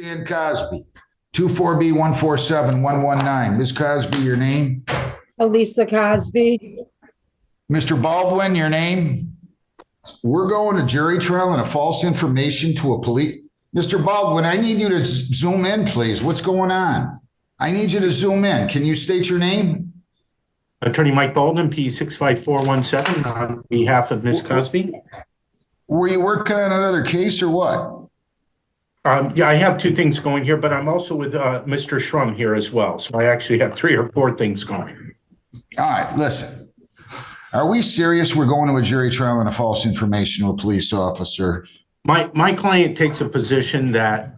Ann Cosby, 24B147119. Ms. Cosby, your name? Elisa Cosby. Mr. Baldwin, your name? We're going to jury trial on a false information to a police. Mr. Baldwin, I need you to zoom in, please. What's going on? I need you to zoom in. Can you state your name? Attorney Mike Baldwin, P65417, on behalf of Ms. Cosby. Were you working on another case or what? Yeah, I have two things going here, but I'm also with Mr. Shrum here as well. So I actually have 3 or 4 things going. All right, listen. Are we serious? We're going to a jury trial on a false information to a police officer. My client takes a position that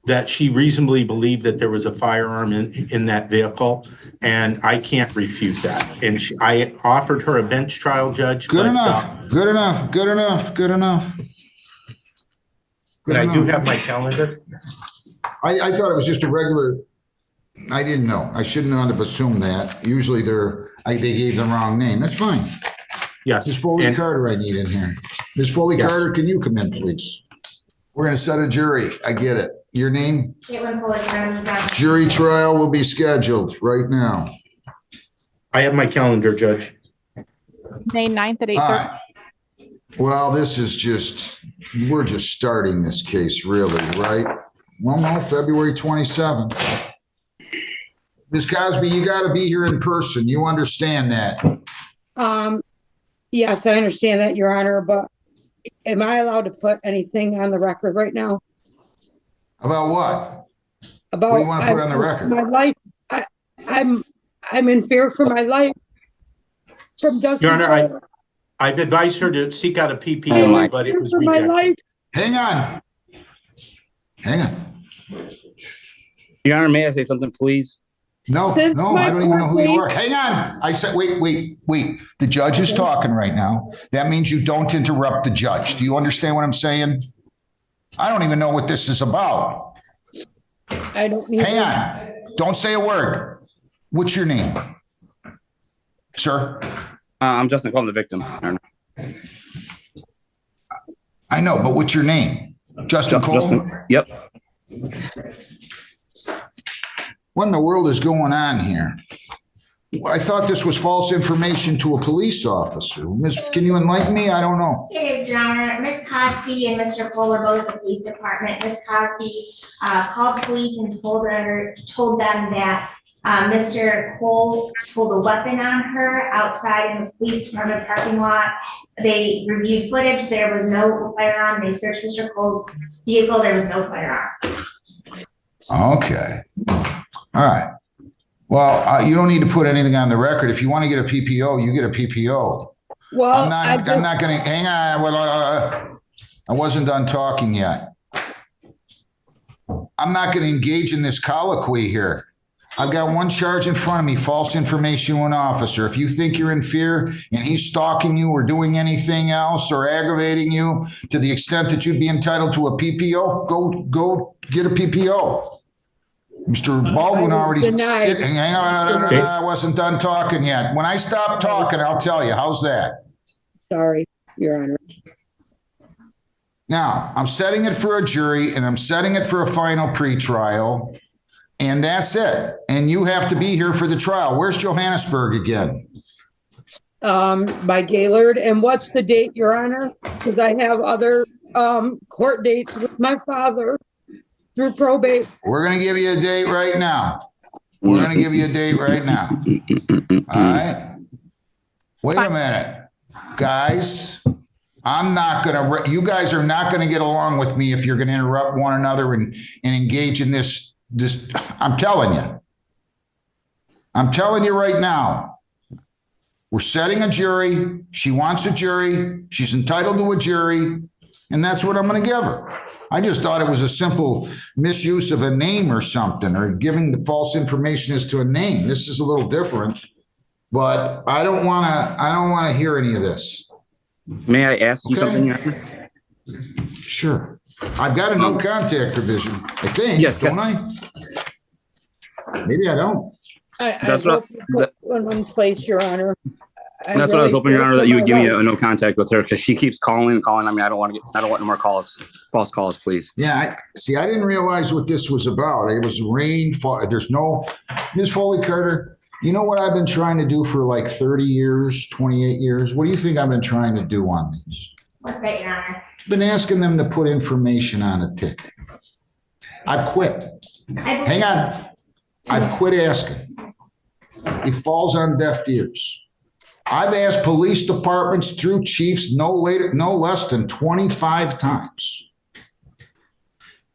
that she reasonably believed that there was a firearm in that vehicle, and I can't refute that. And I offered her a bench trial, Judge. Good enough. Good enough. Good enough. Good enough. But I do have my calendar. I thought it was just a regular. I didn't know. I shouldn't have assumed that. Usually they gave the wrong name. That's fine. Yes. Ms. Foley Carter, I need in here. Ms. Foley Carter, can you come in, please? We're going to set a jury. I get it. Your name? Caitlin Foley Carter. Jury trial will be scheduled right now. I have my calendar, Judge. May 9th at 8:30. Right. Well, this is just, we're just starting this case, really, right? Well, no, February 27th. Ms. Cosby, you got to be here in person. You understand that? Yes, I understand that, Your Honor, but am I allowed to put anything on the record right now? About what? About What do you want to put on the record? My life. I'm in fear for my life from Justin. Your Honor, I've advised her to seek out a PPO, but it was rejected. Hang on. Hang on. Your Honor, may I say something, please? No, Since no, my I don't even know who you birthday- are. Hang on. I said, wait. The judge is talking right now. That means you don't interrupt the judge. Do you understand what I'm saying? I don't even know what this is about. I don't need. Hang on. Don't say a word. What's your name? Sir? I'm Justin Cole, the victim. Your Honor. I know, but what's your name? Justin Cole? Justin. Yep. What in the world is going on here? I thought this was false information to a police officer. Miss, can you enlighten me? I don't know. It is, Your Honor. Ms. Cosby and Mr. Cole are both at the police department. Ms. Cosby called the police and told them that Mr. Cole pulled a weapon on her outside in the police department parking lot. They reviewed footage. There was no firearm. They searched Mr. Cole's vehicle. There was no firearm. Okay. All right. Well, you don't need to put anything on the record. If you want to get a PPO, you get a PPO. Well, I'm not going to hang on. Well, I wasn't done talking yet. I'm not going to engage in this colloquy here. I've got one charge in front of me, false information to an officer. If you think you're in fear and he's stalking you or doing anything else or aggravating you to the extent that you'd be entitled to a PPO, go get a PPO. Mr. Baldwin already sitting. Hang on, I wasn't done talking yet. When I stop talking, I'll tell you. How's that? Sorry, Your Honor. Now, I'm setting it for a jury and I'm setting it for a final pretrial, and that's it. And you have to be here for the trial. Where's Johannesburg again? By Gaylord. And what's the date, Your Honor? Because I have other court dates with my father through probate. We're going to give you a date right now. We're going to give you a date right now. All right. Wait a minute, guys. I'm not going to, you guys are not going to get along with me if you're going to interrupt one another and engage in this. I'm telling you. I'm telling you right now. We're setting a jury. She wants a jury. She's entitled to a jury. And that's what I'm going to give her. I just thought it was a simple misuse of a name or something, or giving the false information as to a name. This is a little different, but I don't want to hear any of this. May I ask you something, Your Honor? Sure. I've got a no contact provision, I think. Yes, don't I? Maybe I don't. I hope you put one in place, Your Honor. And that's what I was really hoping, Your fear Honor, for that you would my give me life. a no contact with her because she keeps calling and calling. I mean, I don't want no more calls, false calls, please. Yeah, I didn't realize what this was about. It was rain, there's no, Ms. Foley Carter, you know what I've been trying to do for like 30 years, 28 years? What do you think I've been trying to do on these? What's that, Your Honor? Been asking them to put information on a ticket. I've quit. Hang on. I've quit asking. It falls on deaf ears. I've asked police departments through chiefs no less than 25 times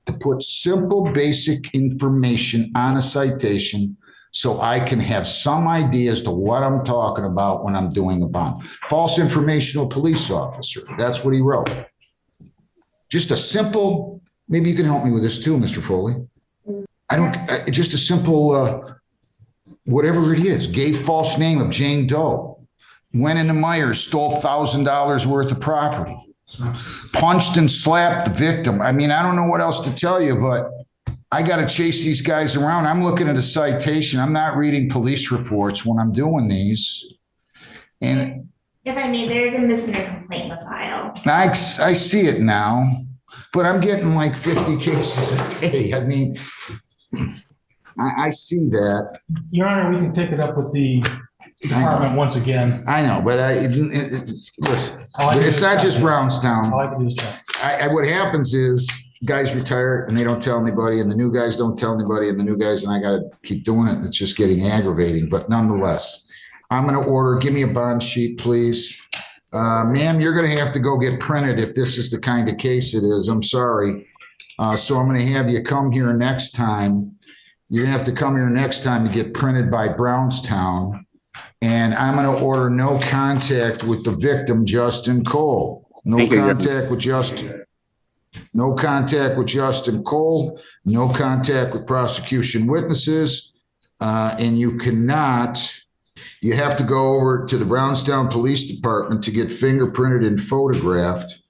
to put simple, basic information on a citation so I can have some idea as to what I'm talking about when I'm doing a bond. False informational police officer. That's what he wrote. Just a simple, maybe you can help me with this too, Mr. Foley. Just a simple, whatever it is, gave false name of Jane Doe, went into Myers, stole $1,000 worth of property, punched and slapped the victim. I mean, I don't know what else to tell you, but I got to chase these guys around. I'm looking at a citation. I'm not reading police reports when I'm doing these. And If I may, there is a misdemeanor complaint in the file. I see it now, but I'm getting like 50 cases a day. I mean, I see that. Your Honor, we can take it up with the department once again. I know, but listen, it's not just Brownstown. All I can do is check. What happens is guys retire and they don't tell anybody, and the new guys don't tell anybody, and the new guys, and I got to keep doing it. It's just getting aggravating, but nonetheless, I'm going to order, give me a bond sheet, please. Ma'am, you're going to have to go get printed if this is the kind of case it is. I'm sorry. So I'm going to have you come here next time. You're going to have to come here next time to get printed by Brownstown. And I'm going to order no contact with the victim, Justin Cole. No contact with Justin. No contact with Justin Cole. No contact with prosecution witnesses. And you have to go over to the Brownstown Police Department to get fingerprinted and photographed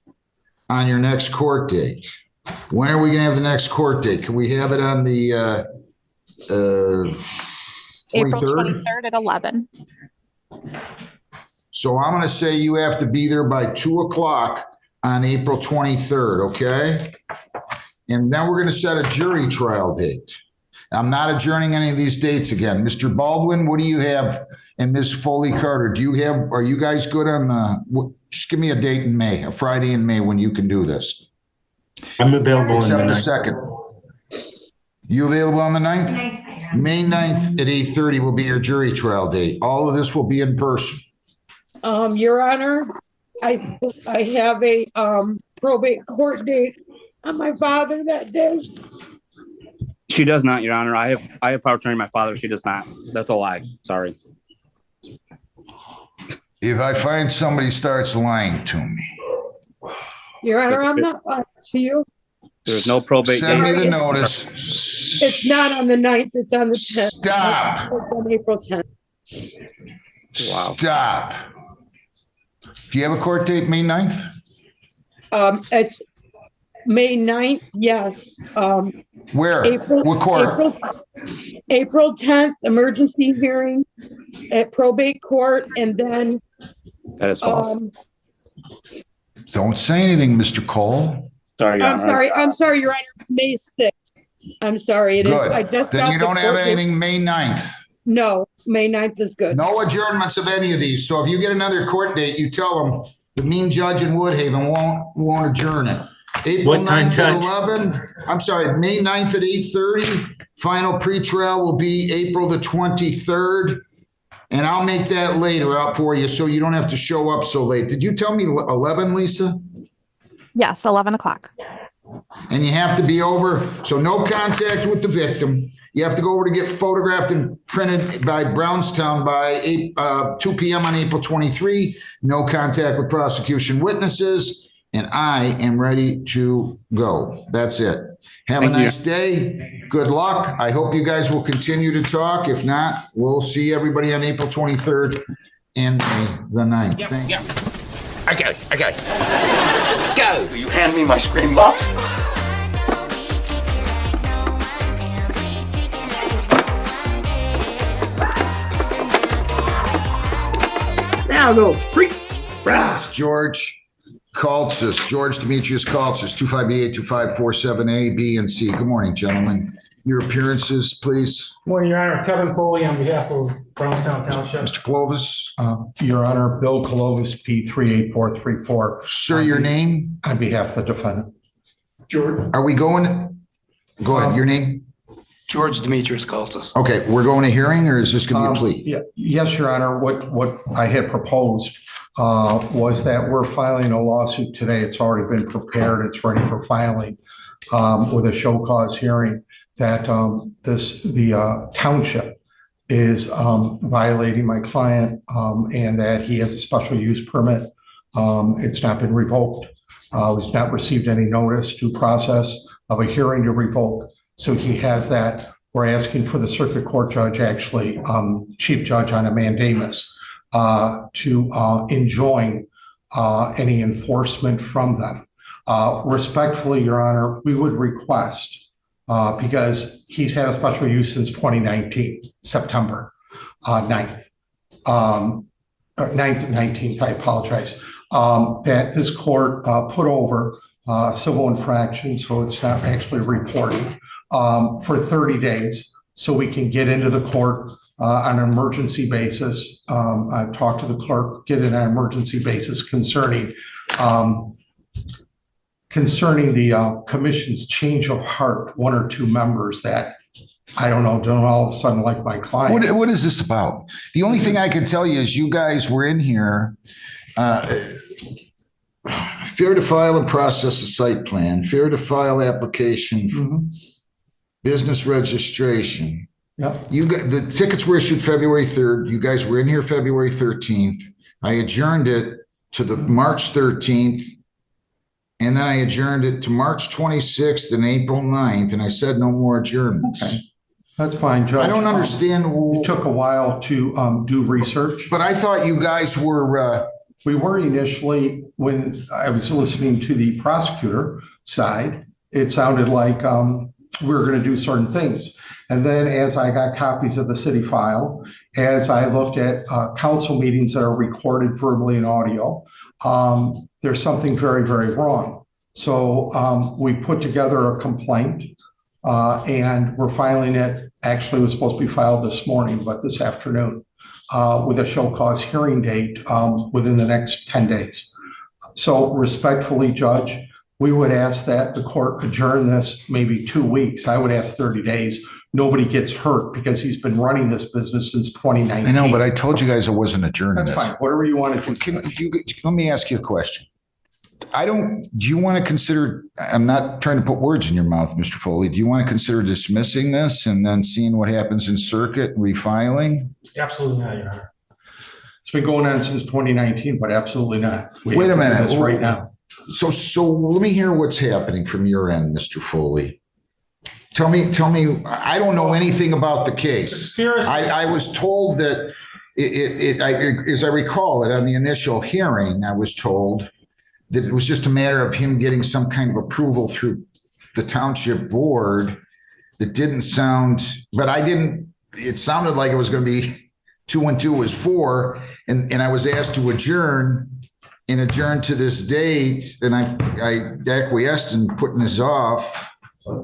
on your next court date. When are we going to have the next court date? Can we have it on the April 23rd? 23rd at 11. So I'm going to say you have to be there by 2:00 on April 23rd, okay? And then we're going to set a jury trial date. I'm not adjourning any of these dates again. Mr. Baldwin, what do you have? And Ms. Foley Carter, are you guys good on just give me a date in May, a Friday in May when you can do this. I'm available Except in the the night. 2nd. You available on the 9th? May 9th at 8:30 will be your jury trial date. All of this will be in person. Your Honor, I have a probate court date on my father that day. She does not, Your Honor. I have power of attorney. My father, she does not. That's a lie. Sorry. If I find somebody starts lying to me, Your Honor, That's I'm good. not lying to you. There's no probate. send me date. the notice. It's not on the 9th, it's on the 10th. Stop. It's on April 10th. Wow. Stop. Do you have a court date, May 9th? It's May 9th, yes. Where? April, What court? April 10th, emergency hearing at probate court, and then, That is false. Don't say anything, Mr. Cole. Sorry, Your Honor. I'm sorry, Your Honor, it's May 6th. I'm sorry, it is. Good. I just Then got you the don't have court date. anything May 9th. No, May 9th is good. No adjournments of any of these. So if you get another court date, you tell them the mean judge in Woodhaven won't adjourn it. April What time, 9th at Judge? 11. I'm sorry, May 9th at 8:30. Final pretrial will be April the 23rd. And I'll make that later out for you so you don't have to show up so late. Did you tell me 11, Lisa? Yes, 11 o'clock. And you have to be over, so no contact with the victim. You have to go over to get photographed and printed by Brownstown by 2 p.m. on April 23. No contact with prosecution witnesses. And I am ready to go. That's it. Have a Thank you. nice day. Good luck. I hope you guys will continue to talk. If not, we'll see everybody on April 23rd and May the 9th. Thank you. Okay. Go! Will you hand me my screen box? Now now go. It's George Kaltzis, George Demetrius Kaltzis, 258-2547A, B, and C. Good morning, gentlemen. Your appearances, please. Morning, Your Honor. Kevin Foley on behalf of Brownstown Township. Mr. Clovis. Your Honor, Bill Clovis, P38434. Sir, your name? On behalf of the defendant. George. Are we going? Go ahead, your name? George Demetrius Kaltzis. Okay, we're going to hearing, or is this going to be a plea? Yeah, yes, Your Honor. What I had proposed was that we're filing a lawsuit today. It's already been prepared. It's ready for filing with a show cause hearing that the township is violating my client and that he has a special use permit. It's not been revoked. He's not received any notice due process of a hearing to revoke. So he has that. We're asking for the circuit court judge, actually, chief judge on a mandamus to enjoin any enforcement from them. Respectfully, Your Honor, we would request, because he's had a special use since 2019, September 9th, or 9th, 19th, I apologize, that this court put over civil infraction, so it's not actually reporting, for 30 days, so we can get into the court on an emergency basis. I've talked to the clerk, get in an emergency basis concerning the commission's change of heart, one or two members that, I don't know, don't all of a sudden like my client. What is this about? The only thing I can tell you is you guys were in here, fair to file and process a site plan, fair to file application, business registration. Yep. You got the tickets were issued February 3rd. You guys were in here February 13th. I adjourned it to the March 13th. And then I adjourned it to March 26th and April 9th, and I said no more adjournments. Okay. That's fine, Judge. I don't understand. It took a while to do research. But I thought you guys were. We were initially, when I was listening to the prosecutor side, it sounded like we were going to do certain things. And then as I got copies of the city file, as I looked at council meetings that are recorded verbally and audio, there's something very, very wrong. So we put together a complaint and we're filing it. Actually, it was supposed to be filed this morning, but this afternoon with a show cause hearing date within the next 10 days. So respectfully, Judge, we would ask that the court adjourn this maybe 2 weeks. I would ask 30 days. Nobody gets hurt because he's been running this business since 2019. I know, but I told you guys I wasn't adjourning. That's fine. Whatever you want to do. Let me ask you a question. Do you want to consider, I'm not trying to put words in your mouth, Mr. Foley. Do you want to consider dismissing this and then seeing what happens in circuit, refiling? Absolutely not, Your Honor. It's been going on since 2019, but absolutely not. Wait a minute. That's right now. So let me hear what's happening from your end, Mr. Foley. Tell me, I don't know anything about the case. I was told that as I recall it on the initial hearing, I was told that it was just a matter of him getting some kind of approval through the township board that didn't sound, but it sounded like it was going to be 2 and 2 was 4. And I was asked to adjourn to this date. And I acquiesced in putting this off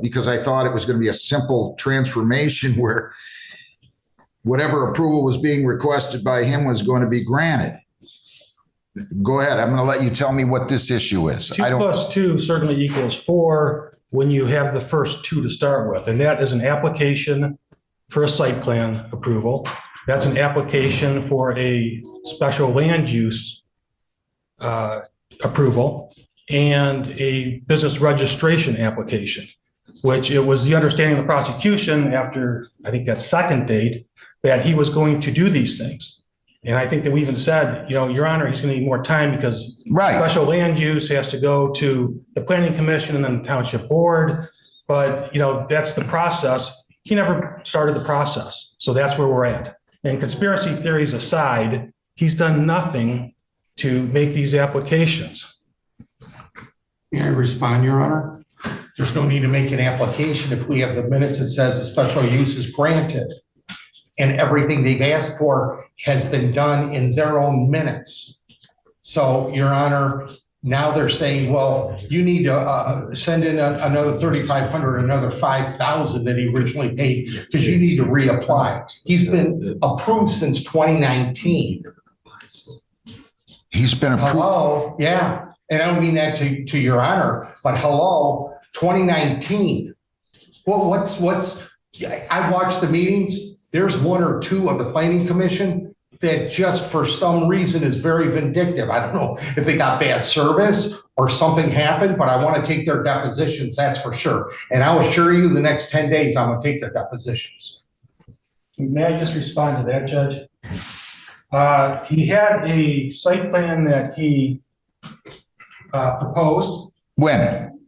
because I thought it was going to be a simple transformation where whatever approval was being requested by him was going to be granted. Go ahead. I'm going to let you tell me what this issue is. 2 plus 2 certainly equals 4 when you have the first 2 to start with. And that is an application for a site plan approval. That's an application for a special land use approval and a business registration application, which it was the understanding of the prosecution after, I think, that second date, that he was going to do these things. And I think that we even said, Your Honor, he's going to need more time because special land use has to go to the planning commission and then the township board. But, that's the process. He never started the process. So that's where we're at. And conspiracy theories aside, he's done nothing to make these applications. May I respond, Your Honor? There's no need to make an application if we have the minutes that says a special use is granted. and everything they've asked for has been done in their own minutes. So, Your Honor, now they're saying, well, you need to send in another 3,500, another 5,000 that he originally paid because you need to reapply. He's been approved since 2019. He's been approved. Hello, yeah, and I don't mean that to Your Honor, but hello, 2019. Well, I watched the meetings. There's one or two of the planning commission that just for some reason is very vindictive. I don't know if they got bad service or something happened, but I want to take their depositions, that's for sure. And I'll assure you the next 10 days, I'm going to take their depositions. May I just respond to that, Judge? He had a site plan that he proposed. When?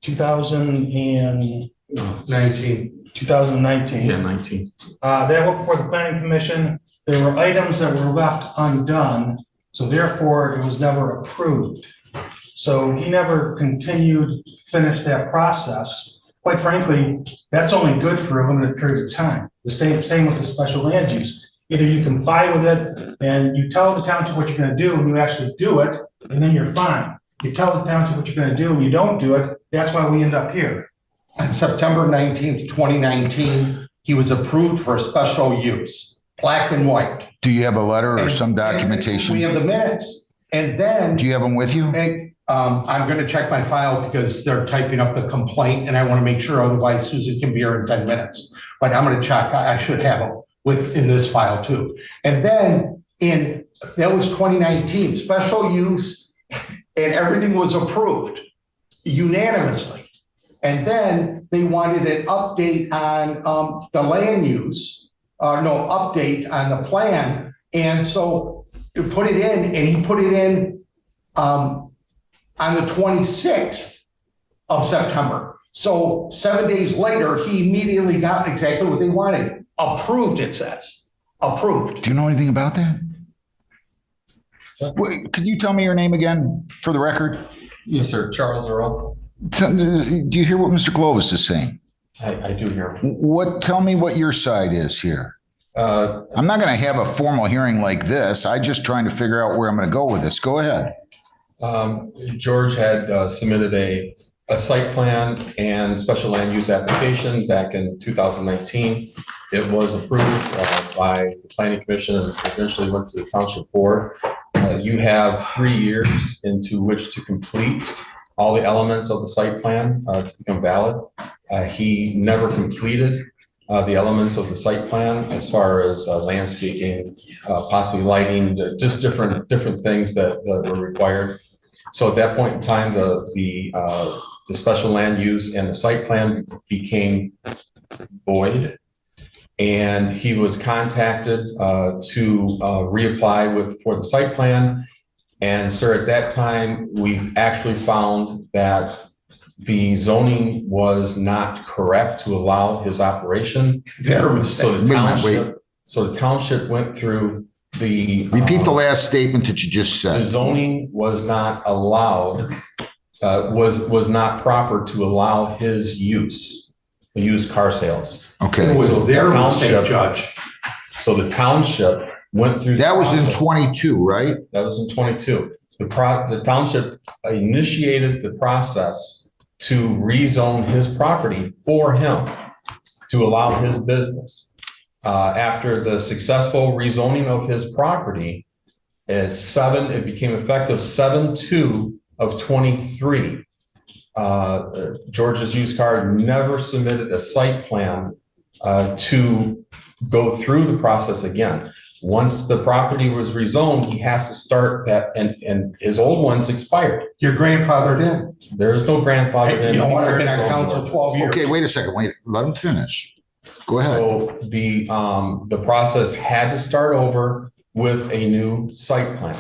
2019. Yeah, 19. That went before the planning commission. There were items that were left undone, so therefore it was never approved. So he never continued, finished that process. Quite frankly, that's only good for a limited period of time. The same with the special land use. Either you comply with it and you tell the township what you're going to do and you actually do it, and then you're fine. You tell the township what you're going to do and you don't do it, that's why we end up here. On September 19th, 2019, he was approved for a special use, black and white. Do you have a letter or And- some and documentation? We have the minutes. And then Do you have them with you? I'm going to check my file because they're typing up the complaint and I want to make sure, otherwise Susan can be here in 10 minutes. But I'm going to check. I should have them in this file too. And then that was 2019, special use, and everything was approved unanimously. And then they wanted an update on the land use, update on the plan. And so you put it in, and he put it in on the 26th of September. So 7 days later, he immediately got exactly what they wanted. Approved, it says. Approved. Do you know anything about that? Wait, could you tell me your name again for the record? Yes, sir. Charles Earl. Do you hear what Mr. Clovis is saying? I do hear. Tell me what your side is here. I'm not going to have a formal hearing like this. I'm just trying to figure out where I'm going to go with this. Go ahead. George had submitted a site plan and special land use application back in 2019. It was approved by the planning commission and eventually went to the township board. You have 3 years into which to complete all the elements of the site plan to become valid. He never completed the elements of the site plan as far as landscaping, possibly lighting, just different things that were required. So at that point in time, the special land use and the site plan became void. And he was contacted to reapply for the site plan. And sir, at that time, we actually found that the zoning was not correct to allow his operation. Their mistake. So the township went through the. Repeat the last statement that you just The said. zoning was not allowed, was not proper to allow his use, used car sales. Okay. It was So their the mistake, township- Judge. So the township went through. That the was in process. 22, right? That was in 22. The township initiated the process to rezone his property for him to allow his business. After the successful rezoning of his property, it became effective 7/2 of 23. George's Used Car never submitted a site plan to go through the process again. Once the property was rezoned, he has to start that, and his old one's expired. Your grandfather did. There is no grandfather in. You know what? I've been on council 12 years. Okay, wait a second. Wait, let him finish. Go ahead. So the process had to start over with a new site plan.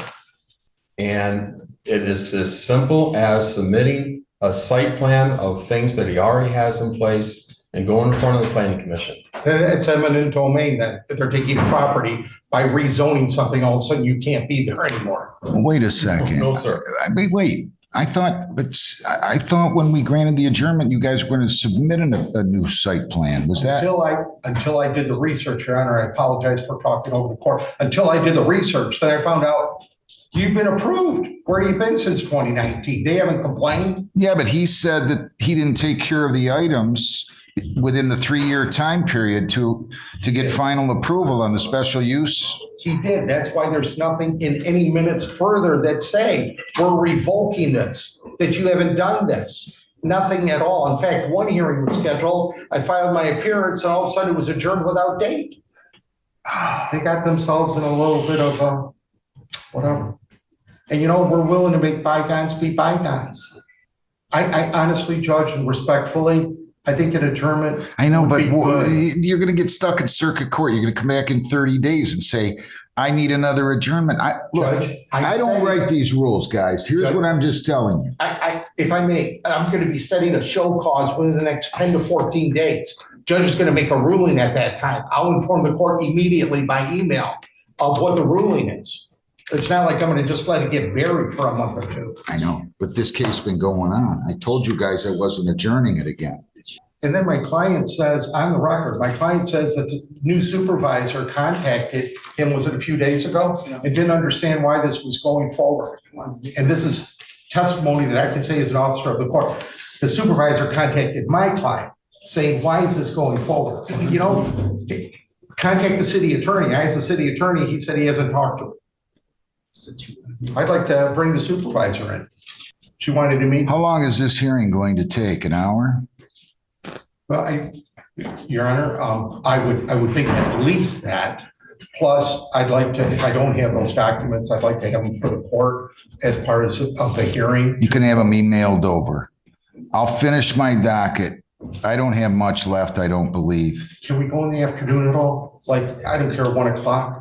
And it is as simple as submitting a site plan of things that he already has in place and going in front of the planning commission. It's eminent domain that they're taking property by rezoning something, all of a sudden you can't be there anymore. Wait a second. No, sir. Wait. I thought when we granted the adjournment, you guys were going to submit a new site plan. Was that? Until I did the research, Your Honor, I apologize for talking over the court. Until I did the research, then I found out you've been approved. Where you been since 2019? They haven't complained? Yeah, but he said that he didn't take care of the items within the 3-year time period to get final approval on the special use. He did. That's why there's nothing in any minutes further that say we're revoking this, that you haven't done this. Nothing at all. In fact, one hearing was scheduled. I filed my appearance and all of a sudden it was adjourned without date. They got themselves in a little bit of whatever. And we're willing to make bygones be bygones. I honestly, Judge, and respectfully, I think an adjournment. I know, but good. you're going to get stuck in circuit court. You're going to come back in 30 days and say, I need another adjournment. Judge, I don't write these rules, guys. Here's Judge, what I'm just telling you. If I may, I'm going to be setting a show cause within the next 10 to 14 days. Judge is going to make a ruling at that time. I'll inform the court immediately by email of what the ruling is. It's not like I'm going to just let it get buried for a month or two. I know, but this case has been going on. I told you guys I wasn't adjourning it again. And then my client says, on the record, my client says that the new supervisor contacted him, was it a few days ago? And didn't understand why this was going forward. And this is testimony that I can say as an officer of the court. The supervisor contacted my client saying, why is this going forward? Contact the city attorney. I asked the city attorney, he said he hasn't talked to her. I'd like to bring the supervisor in. She wanted to meet. How long is this hearing going to take? An hour? Well, Your Honor, I would think at least that. Plus, I'd like to, if I don't have those documents, I'd like to have them for the court as part of the hearing. You can have them emailed over. I'll finish my docket. I don't have much left, I don't believe. Can we go in the afternoon at all? Like, I don't care, 1 o'clock.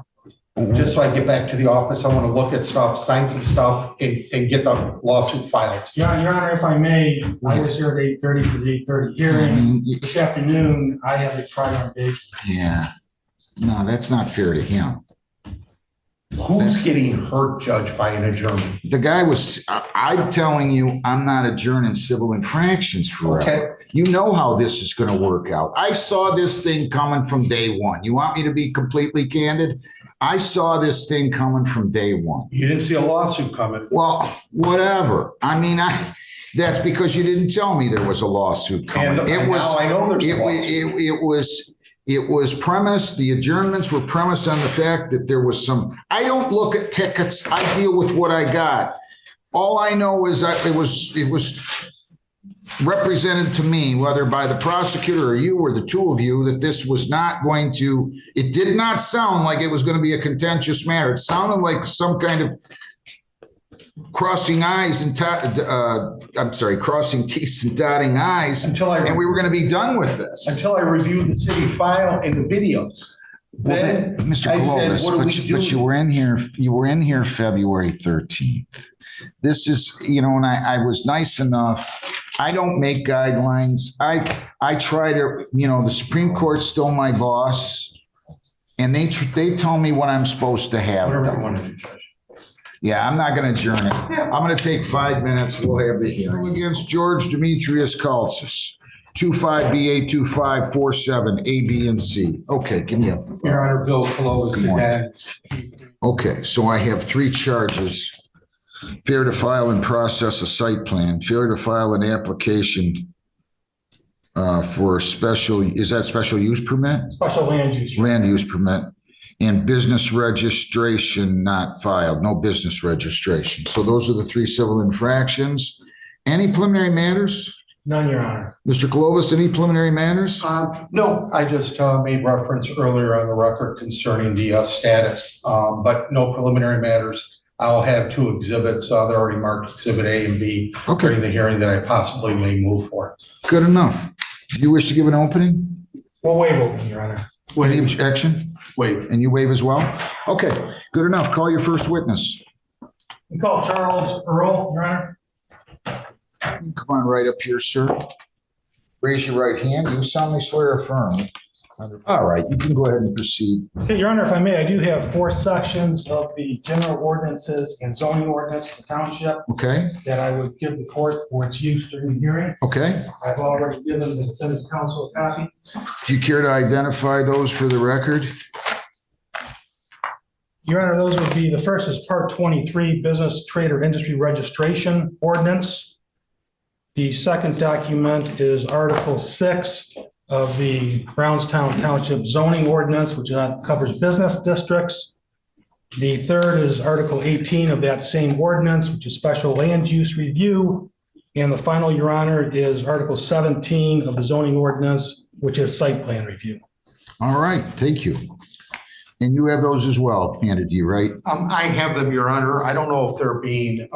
Just so I get back to the office, I want to look at stuff, sign some stuff, and get the lawsuit filed. Yeah, Your Honor, if I may, I was here at 8:30 for the 8:30 hearing. This afternoon, I have a prior engagement. Yeah. No, that's not fair to him. Who's getting hurt, Judge, by an adjournment? The guy was, I'm telling you, I'm not adjourning civil infractions forever. Okay. You know how this is going to work out. I saw this thing coming from day one. You want me to be completely candid? I saw this thing coming from day one. You didn't see a lawsuit coming. Well, whatever. I mean, that's because you didn't tell me there was a lawsuit coming. And now I know there's a lawsuit. It was premised, the adjournments were premised on the fact that there was some, I don't look at tickets, I deal with what I got. All I know is that it was represented to me, whether by the prosecutor or you or the two of you, that this was not going to, it did not sound like it was going to be a contentious matter. It sounded like some kind of crossing I's and crossing T's and dotting I's, and we were going to be done with this. Until I reviewed the city file and the videos. Well, then, Mr. Clovis, but you were in here February 13th. This is, and I was nice enough. I don't make guidelines. I try to, the Supreme Court's still my boss, and they tell me what I'm supposed to have. Yeah, I'm not going to adjourn it. I'm going to take 5 minutes. We'll have the hearing against George Demetrius Kaltsis, 25BA2547, A, B, and C. Okay, give me up. Your Honor, Bill Clovis again. Okay, so I have 3 charges. Failure to file and process a site plan, failure to file an application for special use permit? Special land use. Land use permit. And business registration not filed, no business registration. So those are the 3 civil infractions. Any preliminary matters? None, Your Honor. Mr. Clovis, any preliminary matters? No, I just made reference earlier on the record concerning the status, but no preliminary matters. I'll have 2 exhibits. They're already marked Exhibit A and B during the hearing that I possibly may move for. Good enough. Do you wish to give an opening? We'll waive open, Your Honor. Any objection? Waive. And you waive as well? Okay, good enough. Call your first witness. We call Charles Earl, Your Honor. Come on right up here, sir. Raise your right hand. You solemnly swear or affirm All right, you can go ahead and proceed. Okay, Your Honor, if I may, I do have 4 sections of the general ordinances and zoning ordinance for the township Okay, that I would give the court for its use during the hearing. okay. I've already given the Citizens Council a copy. Do you care to identify those for the record? Your Honor, those would be, the first is Part 23, Business, Trade, or Industry Registration Ordinance. The second document is Article 6 of the Brownstown Township zoning ordinance, which covers business districts. The third is Article 18 of that same ordinance, which is special land use review. And the final, Your Honor, is Article 17 of the zoning ordinance, which is site plan review. All right, thank you. And you have those as well handed to you, right? I have them, Your Honor. I don't know if they're being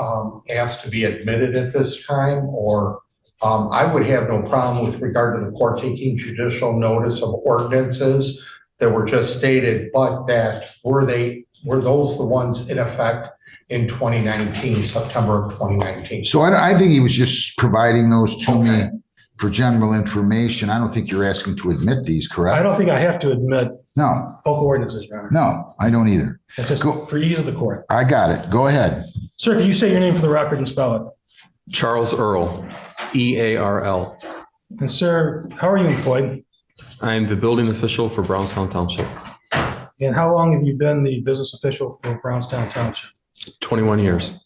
asked to be admitted at this time, or I would have no problem with regard to the court taking judicial notice of ordinances that were just stated, but that were those the ones in effect in 2019, September of 2019? So I think he was just providing those to me for general information. I don't think you're asking to admit these, correct? I don't think I have to admit No, local ordinances, Your Honor. no, I don't either. It's just for ease of the court. I got it. Go ahead. Sir, can you say your name for the record and spell it? Charles Earl, E-A-R-L. And sir, how are you employed? I am the building official for Brownstown Township, And how long have you been the business official for Brownstown Township? 21 years.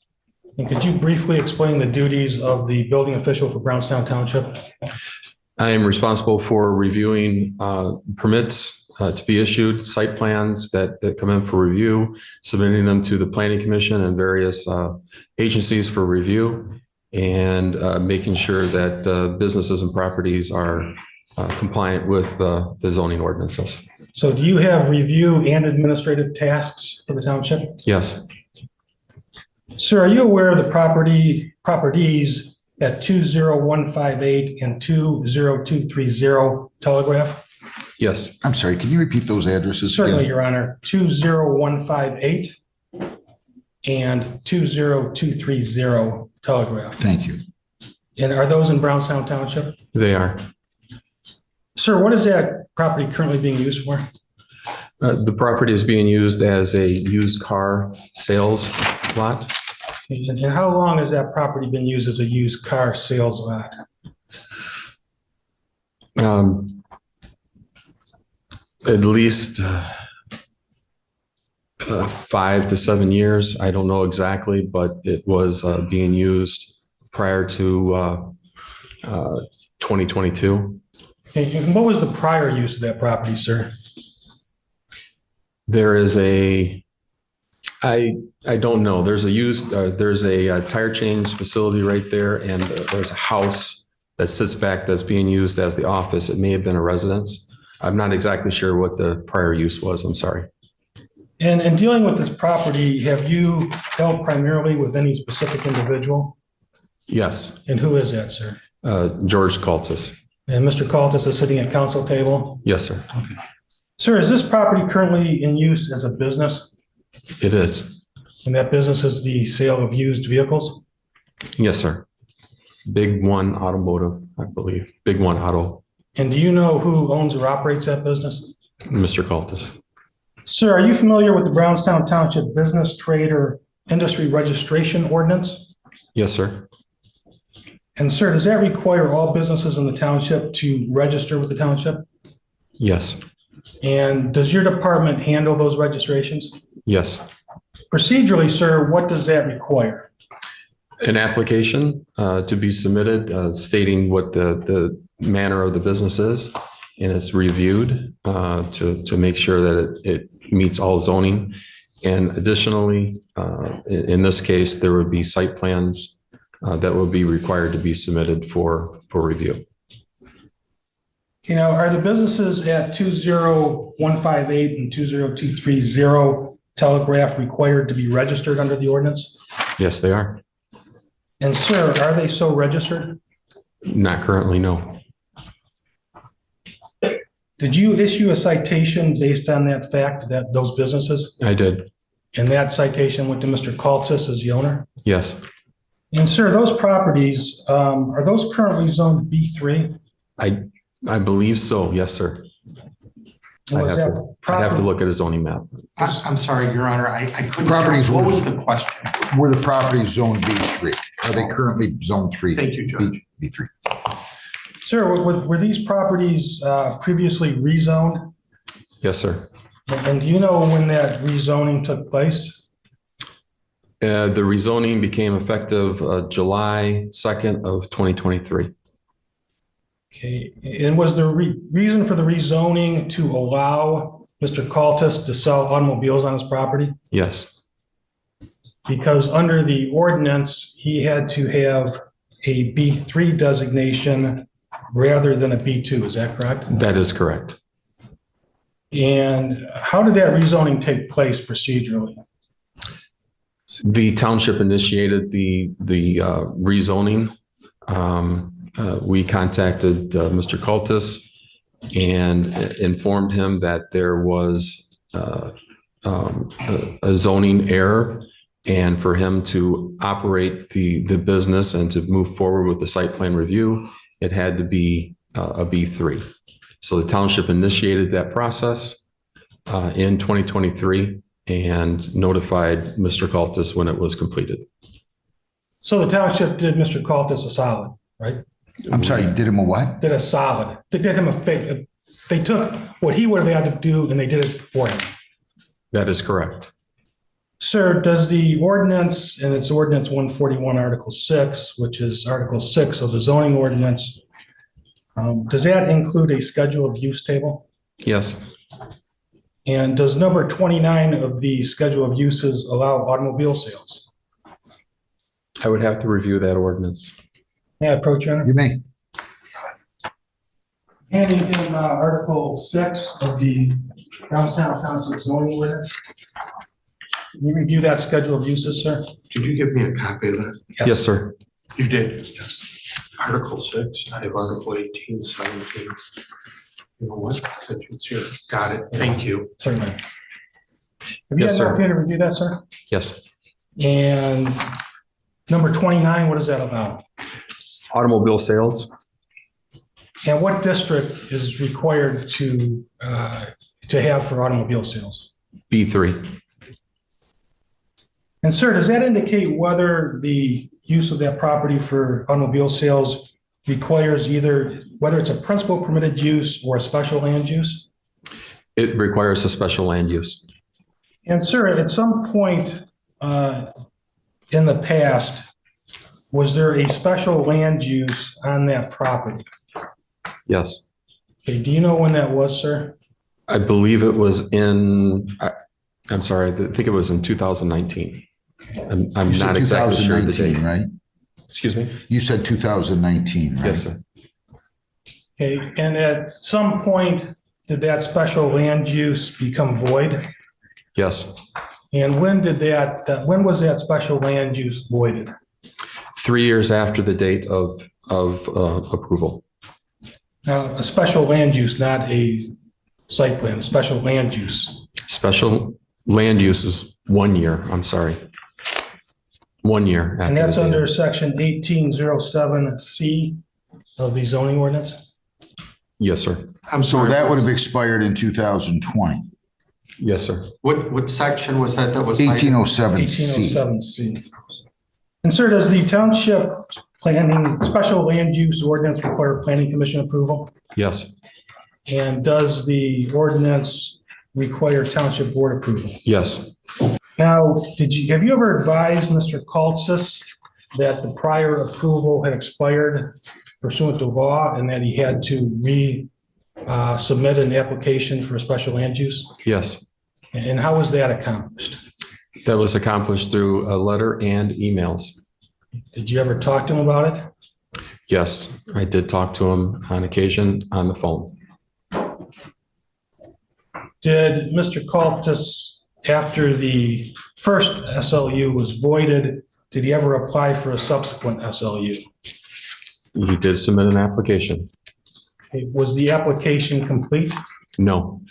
And could you briefly explain the duties of the building official for Brownstown Township? I am responsible for reviewing permits to be issued, site plans that come in for review, submitting them to the Planning Commission and various agencies for review, and making sure that businesses and properties are compliant with the zoning ordinances. So do you have review and administrative tasks for the township? Yes, Sir, are you aware of the properties at 20158 and 20230 Telegraph? yes. I'm sorry, can you repeat those addresses Certainly, again? Your Honor. 20158 and 20230 Telegraph. Thank you. And are those in Brownstown Township? They are. Sir, what is that property currently being used for? The property is being used as a used car sales lot. And how long has that property been used as a used car sales lot? At least 5 to 7 years. I don't know exactly, but it was being used prior to 2022. And what was the prior use of that property, sir? There is I don't know. There's a tire change facility right there, and there's a house that sits back that's being used as the office. It may have been a residence. I'm not exactly sure what the prior use was. I'm sorry. And in dealing with this property, have you dealt primarily with any specific individual? Yes. And who is that, sir? George Cultis. And Mr. Cultis is sitting at council table? Yes, sir. Okay. Sir, is this property currently in use as a business? It is. And that business is the sale of used vehicles? Yes, sir. Big One Automotive, I believe. Big One Auto. And do you know who owns or operates that business? Mr. Cultis. Sir, are you familiar with the Brownstown Township Business, Trade, or Industry Registration Ordinance? Yes, sir. And sir, does that require all businesses in the township to register with the township? Yes. And does your department handle those registrations? Yes. Procedurally, sir, what does that require? An application to be submitted stating what the manner of the business is, and it's reviewed to make sure that it meets all zoning. And additionally, in this case, there would be site plans that would be required to be submitted for review. You know, are the businesses at 20158 and 20230 Telegraph required to be registered under the ordinance? Yes, they are. And sir, are they so registered? Not currently, no. Did you issue a citation based on that fact, that those businesses? I did. And that citation went to Mr. Cultis as the owner? Yes. And sir, those properties, are those currently zoned B3? I believe so. Yes, sir. Was that I'd have to look at his zoning map. I'm sorry, Your Honor, I couldn't. Properties What were- was the question? Were the properties zoned B3? Are they currently zone 3? Thank you, Judge. B3. Sir, were these properties previously rezoned? Yes, sir. And do you know when that rezoning took place? The rezoning became effective July 2nd of 2023. Okay, and was the reason for the rezoning to allow Mr. Cultus to sell automobiles on his property? Yes, Because under the ordinance, he had to have a B3 designation rather than a B2, is that correct? that is correct. And how did that rezoning take place procedurally? The township initiated the rezoning. We contacted Mr. Cultus and informed him that there was a zoning error, and for him to operate the business and to move forward with the site plan review, it had to be a B3. So the township initiated that process in 2023 and notified Mr. Cultus when it was completed. So the township did Mr. Cultus a solid, right? I'm sorry, you did him a what? Did a solid. They did him a fake. They took what he would have had to do and they did it for him. That is correct. Sir, does the ordinance, and it's ordinance 141, Article 6, which is Article 6 of the zoning ordinance, does that include a schedule of use table? Yes, And does number 29 of the schedule of uses allow automobile sales? I would have to review that ordinance. May I approach you? Honor? You may. Handing in Article 6 of the Johnstown Township zoning ordinance. Can you review that schedule of uses, sir? Did you give me a copy of that? Yes, sir. You did? Yes. Article 6, I have Article 18, 17. You know what? It's here. Got it. Thank you. Certainly. Have you Yes, had an sir. opportunity to review that, sir? Yes. And number 29, what does that allow? Automobile sales, And what district is required to have for automobile sales? B3. And sir, does that indicate whether the use of that property for automobile sales requires either, whether it's a principal permitted use or a special land use? It requires a special land use. And sir, at some point in the past, was there a special land use on that property? Yes. Okay, do you know when that was, sir? I believe it was I'm sorry, I think it was in 2019. I'm You said not exactly sure the 2019, date. right? Excuse me? You said 2019, right? Yes, sir. Okay, and at some point, did that special land use become void? Yes. And when did when was that special land use voided? 3 years after the date of approval. Now, a special land use, not a site plan, a special land use. Special land use is 1 year. I'm sorry. 1 year. after And that's the date. under section 1807C of the zoning ordinance? Yes, sir. I'm So sorry. that would have expired in 2020, Yes, sir. What section was that? That was 1807C. 1807C. And sir, does the township planning, special land use ordinance require planning commission approval? Yes. And does the ordinance require township board approval? Yes. Now, have you ever advised Mr. Cultus that the prior approval had expired pursuant to law and that he had to submit an application for a special land use? Yes. And how was that accomplished? That was accomplished through a letter and emails. Did you ever talk to him about it? Yes, I did talk to him on occasion on the phone. Did Mr. Cultus, after the first SLU was voided, did he ever apply for a subsequent SLU? He did submit an application. Was the application complete? No,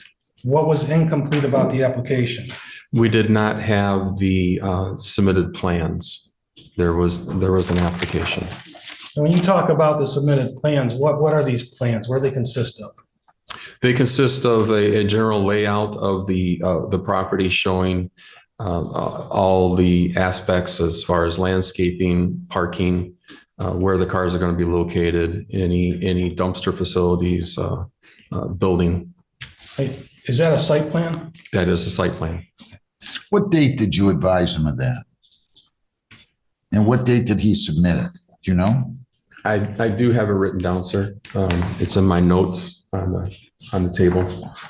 What was incomplete about the application? we did not have the submitted plans. There was an application. And when you talk about the submitted plans, what are these plans? What do they consist of? They consist of a general layout of the property showing all the aspects as far as landscaping, parking, where the cars are going to be located, any dumpster facilities, building. Hey, is that a site plan? That is a site plan. What date did you advise him of that? And what date did he submit it? Do you know? I do have it written down, sir. It's in my notes on the table.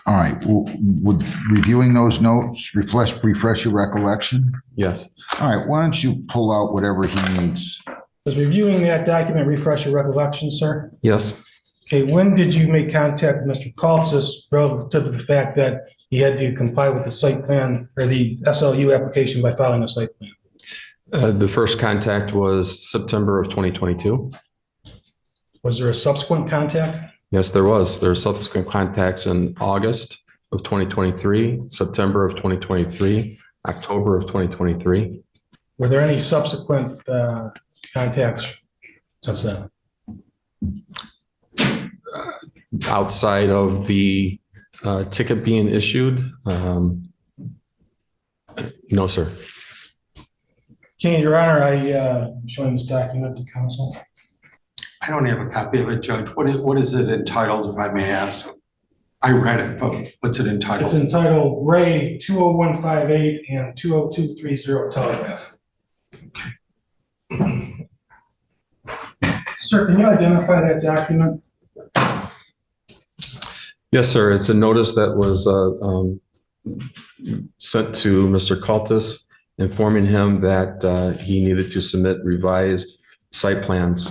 All right. Would reviewing those notes refresh your recollection? Yes. All right. Why don't you pull out whatever he needs? Does reviewing that document refresh your recollection, sir? Yes. Okay, when did you make contact with Mr. Kaltzis relative to the fact that he had to comply with the site plan or the SLU application by filing a site plan? The first contact was September of 2022. Was there a subsequent contact? Yes, there was. There were subsequent contacts in August of 2023, September of 2023, October of 2023. Were there any subsequent contacts since then? Outside of the ticket being issued, no, sir. Okay, Your Honor, I'm showing this document to counsel. I don't have a copy of it, Judge. What is it entitled, if I may ask? I read it, but what's it entitled? It's entitled Ray 20158 and 20230 Telegraph. Okay. Sir, can you identify that document? Yes, sir. It's a notice that was sent to Mr. Kaltzis, informing him that he needed to submit revised site plans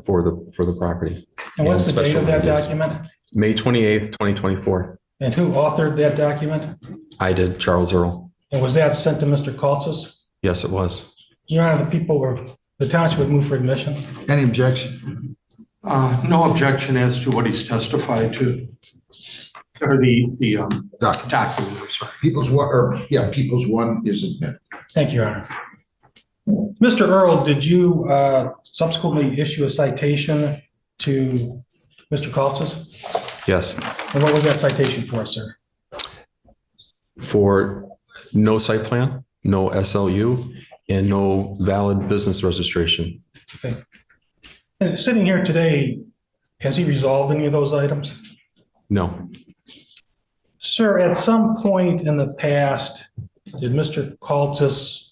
for the property. And what's the date of that document? May 28th, 2024. And who authored that document? I did, Charles Earl. And was that sent to Mr. Kaltzis? Yes, it was. Your Honor, the township would move for admission. Any objection? No objection as to what he's testified to. Or the document, I'm sorry. People's one is admitted. Thank you, Your Honor. Mr. Earl, did you subsequently issue a citation to Mr. Kaltzis? Yes. And what was that citation for, sir? For no site plan, no SLU, and no valid business registration. Okay. And sitting here today, has he resolved any of those items? No. Sir, at some point in the past, did Mr. Kaltzis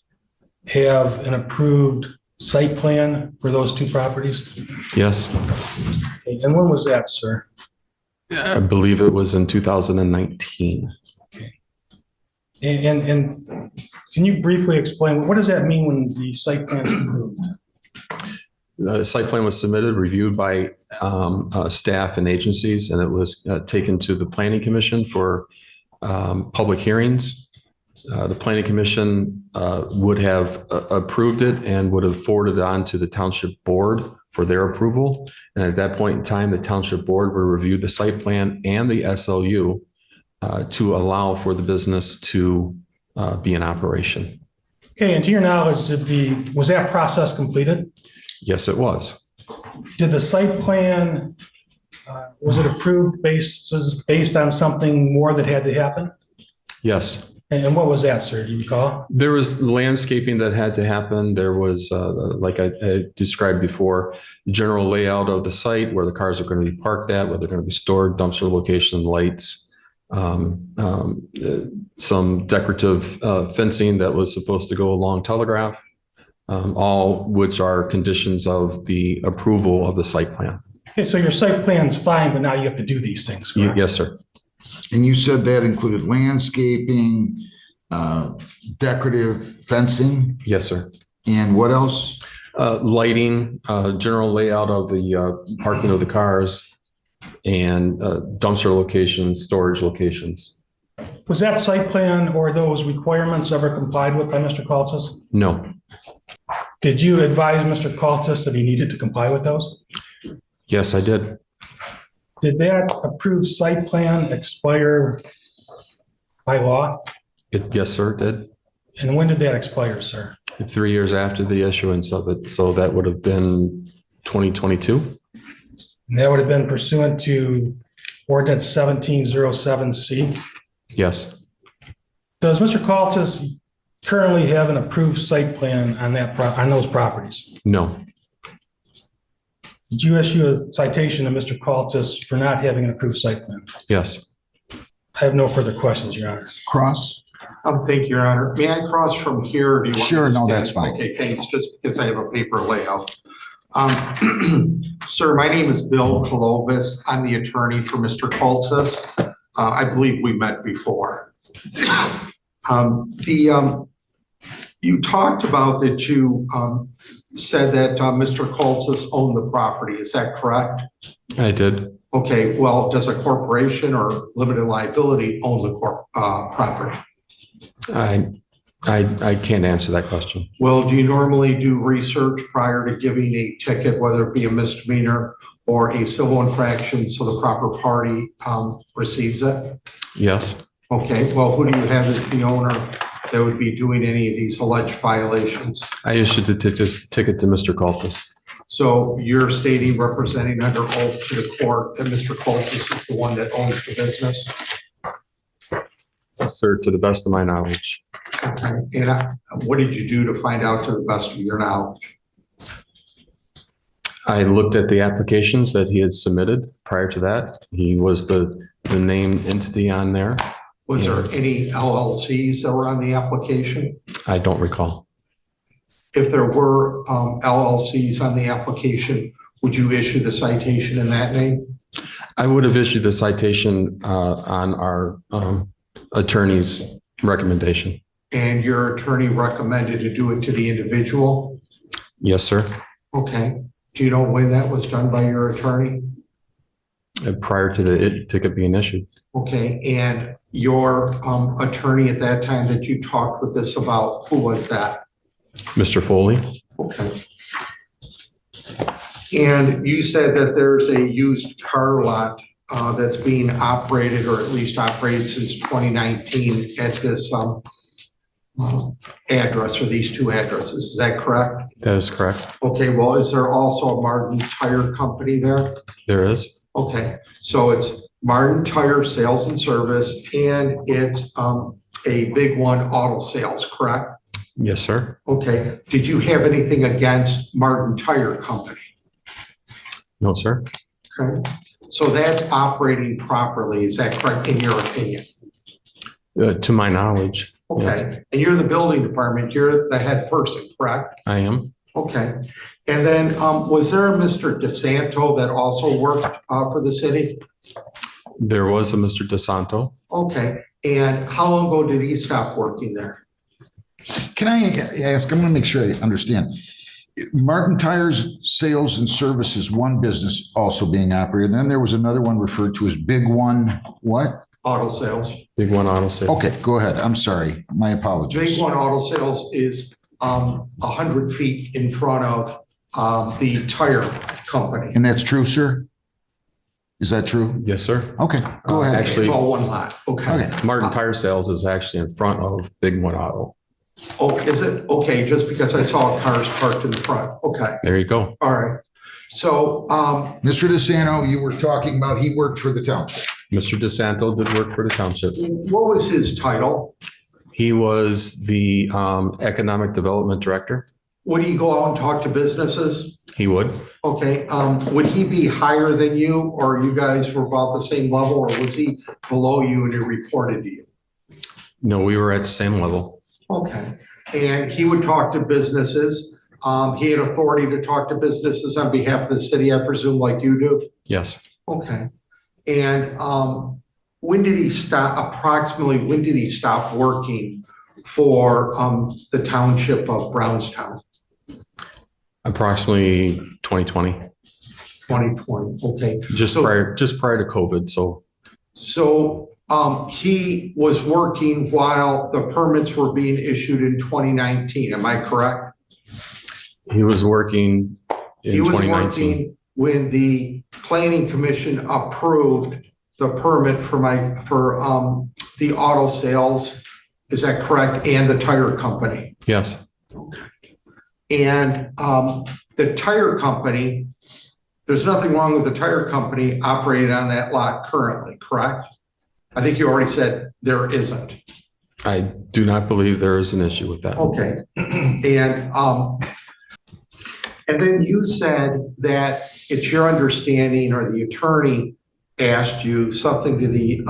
have an approved site plan for those two properties? Yes. Okay. And when was that, sir? I believe it was in 2019. Okay. And can you briefly explain, what does that mean when the site plan is approved? The site plan was submitted, reviewed by staff and agencies, and it was taken to the Planning Commission for public hearings. The Planning Commission would have approved it and would have forwarded it on to the Township Board for their approval. And at that point in time, the Township Board would review the site plan and the SLU to allow for the business to be in operation. Okay, and to your knowledge, was that process completed? Yes, it was. Did the site plan, was it approved based on something more that had to happen? Yes. And what was that, sir? Do you recall? There was landscaping that had to happen. There was, like I described before, general layout of the site, where the cars are going to be parked at, where they're going to be stored, dumpster location, lights, some decorative fencing that was supposed to go along Telegraph, all which are conditions of the approval of the site plan. Okay, so your site plan's fine, but now you have to do these things, correct? Yes, sir. And you said that included landscaping, decorative fencing? Yes, sir. And what else? Lighting, general layout of the parking of the cars, and dumpster locations, storage locations. Was that site plan or those requirements ever complied with by Mr. Kaltzis? No. Did you advise Mr. Kaltzis that he needed to comply with those? Yes, I did. Did that approved site plan expire by law? Yes, sir, it did. And when did that expire, sir? 3 years after the issuance of it. So that would have been 2022. And that would have been pursuant to ordinance 1707C. Yes, Does Mr. Cultus currently have an approved site plan on on those properties? no, Did you issue a citation to Mr. Cultus for not having an approved site plan? yes. I have no further questions, Your Honor. Cross? Thank you, Your Honor. May I cross from here? Or do you want me Sure, to no, stand? that's fine. Okay, thanks, just because I have a paper layout. Sir, my name is Bill Kolovis. I'm the attorney for Mr. Cultus. I believe we met before. You talked about that you said that Mr. Cultus owned the property. Is that correct? I did. Okay, well, does a corporation or limited liability own the property? I can't answer that question. Well, do you normally do research prior to giving a ticket, whether it be a misdemeanor or a civil infraction, so the proper party receives it? Yes, Okay, well, who do you have as the owner that would be doing any of these alleged violations? I issued the ticket to Mr. Cultus. So you're stating, representing under oath to the court, that Mr. Cultus is the one that owns the business? Sir, to the best of my knowledge. Okay, and what did you do to find out to the best of your knowledge? I looked at the applications that he had submitted prior to that. He was the named entity on there. Was there any LLCs that were on the application? I don't recall. If there were LLCs on the application, would you issue the citation in that name? I would have issued the citation on our attorney's recommendation. And your attorney recommended to do it to the individual? Yes, sir. Okay. Do you know when that was done by your attorney? Prior to the ticket being issued. Okay. And your attorney at that time that you talked with us about, who was that? Mr. Foley? Okay. And you said that there's a used car lot that's being operated, or at least operated since 2019 at this address, or these two addresses. Is that correct? That is correct. Okay, well, is there also a Martin Tire Company there? There is. Okay, so it's Martin Tire Sales and Service, and it's a Big One Auto Sales, correct? Yes, sir. Okay, did you have anything against Martin Tire Company? No, sir. Okay, so that's operating properly, is that correct in your opinion? To my knowledge. Okay, Yes, and you're the building department, you're the head person, correct? I am. Okay, and then was there a Mr. DeSanto that also worked for the city? There was a Mr. DeSanto. Okay, and how long ago did he stop working there? Can I ask, I'm gonna make sure I understand. Martin Tires Sales and Services, one business also being operated. Then there was another one referred to as Big One, what? Auto Sales. Big One Auto Sales. Okay, go ahead. I'm sorry. My apologies. Big One Auto Sales is 100 feet in front of the tire company. And that's true, sir? Is that true? Yes, sir. Okay, go ahead. Actually, It's all one lot, okay. Okay. Martin Tire Sales is actually in front of Big One Auto. Oh, is it? Okay, just because I saw cars parked in the front, okay, There you go. all right. So, Mr. DeSanto, you were talking about, he worked for the township. Mr. DeSanto did work for the township. what was his title? He was the Economic Development Director. Would he go out and talk to businesses? He would. Okay, would he be higher than you, or you guys were about the same level, or was he below you and he reported to you? No, we were at the same level. Okay, and he would talk to businesses. He had authority to talk to businesses on behalf of the city, I presume, like you do? Yes. Okay, and when did he stop, approximately, when did he stop working for the township of Brownstown? Approximately 2020. 2020, okay. Just So- prior to COVID. So So he was working while the permits were being issued in 2019, am I correct? he was working in He was 2019. working when the planning commission approved the permit for the auto sales, is that correct? And the tire company. Yes. And the tire company, there's nothing wrong with the tire company operating on that lot currently, correct? I think you already said there isn't. I do not believe there is an issue with that. Okay. And then you said that it's your understanding, or the attorney asked you something to the,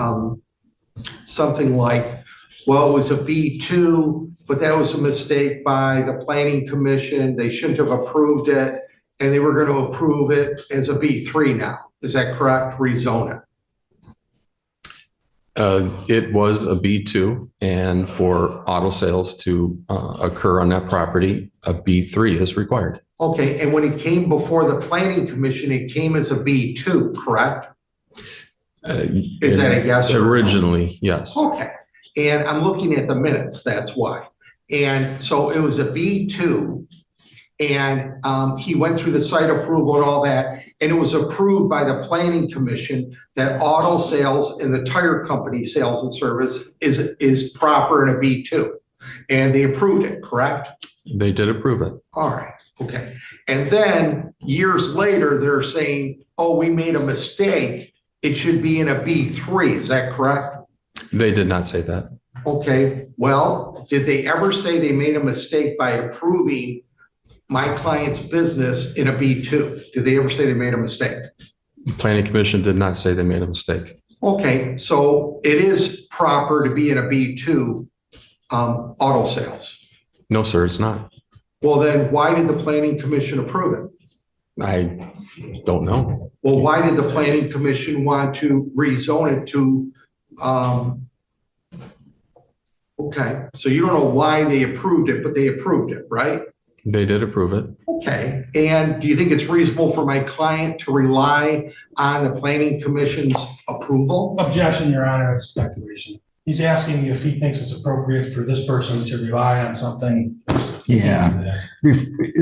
something like, well, it was a B2, but that was a mistake by the planning commission. They shouldn't have approved it, and they were going to approve it as a B3 now. Is that correct? Rezone it. It was a B2, and for auto sales to occur on that property, a B3 is required. Okay, and when it came before the planning commission, it came as a B2, correct? Is that a yes? Originally, yes. Okay, and I'm looking at the minutes, that's why. And so it was a B2, and he went through the site approval and all that, and it was approved by the planning commission that auto sales and the tire company sales and service is proper in a B2. And they approved it, correct? They did approve it. All right, okay. And then years later, they're saying, oh, we made a mistake. It should be in a B3, is that correct? They did not say that. Okay, well, did they ever say they made a mistake by approving my client's business in a B2? Did they ever say they made a mistake? The planning commission did not say they made a mistake. Okay, so it is proper to be in a B2 auto sales. No, sir, it's not. Well, then why did the planning commission approve it? I don't know. Well, why did the planning commission want to rezone it to, okay, so you don't know why they approved it, but they approved it, right? They did approve it. Okay, and do you think it's reasonable for my client to rely on the planning commission's approval? Objection, Your Honor, it's speculation. He's asking if he thinks it's appropriate for this person to rely on something. Yeah.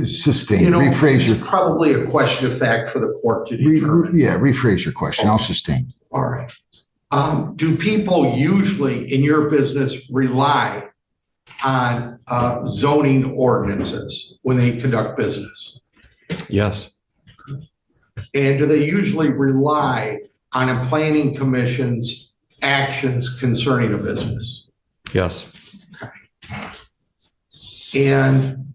Sustain, You know, rephrase it's your, probably a question of fact for the court to determine. yeah, rephrase your question. I'll sustain. All right. Do people usually in your business rely on zoning ordinances when they conduct business? Yes. And do they usually rely on a planning commission's actions concerning a business? Yes. And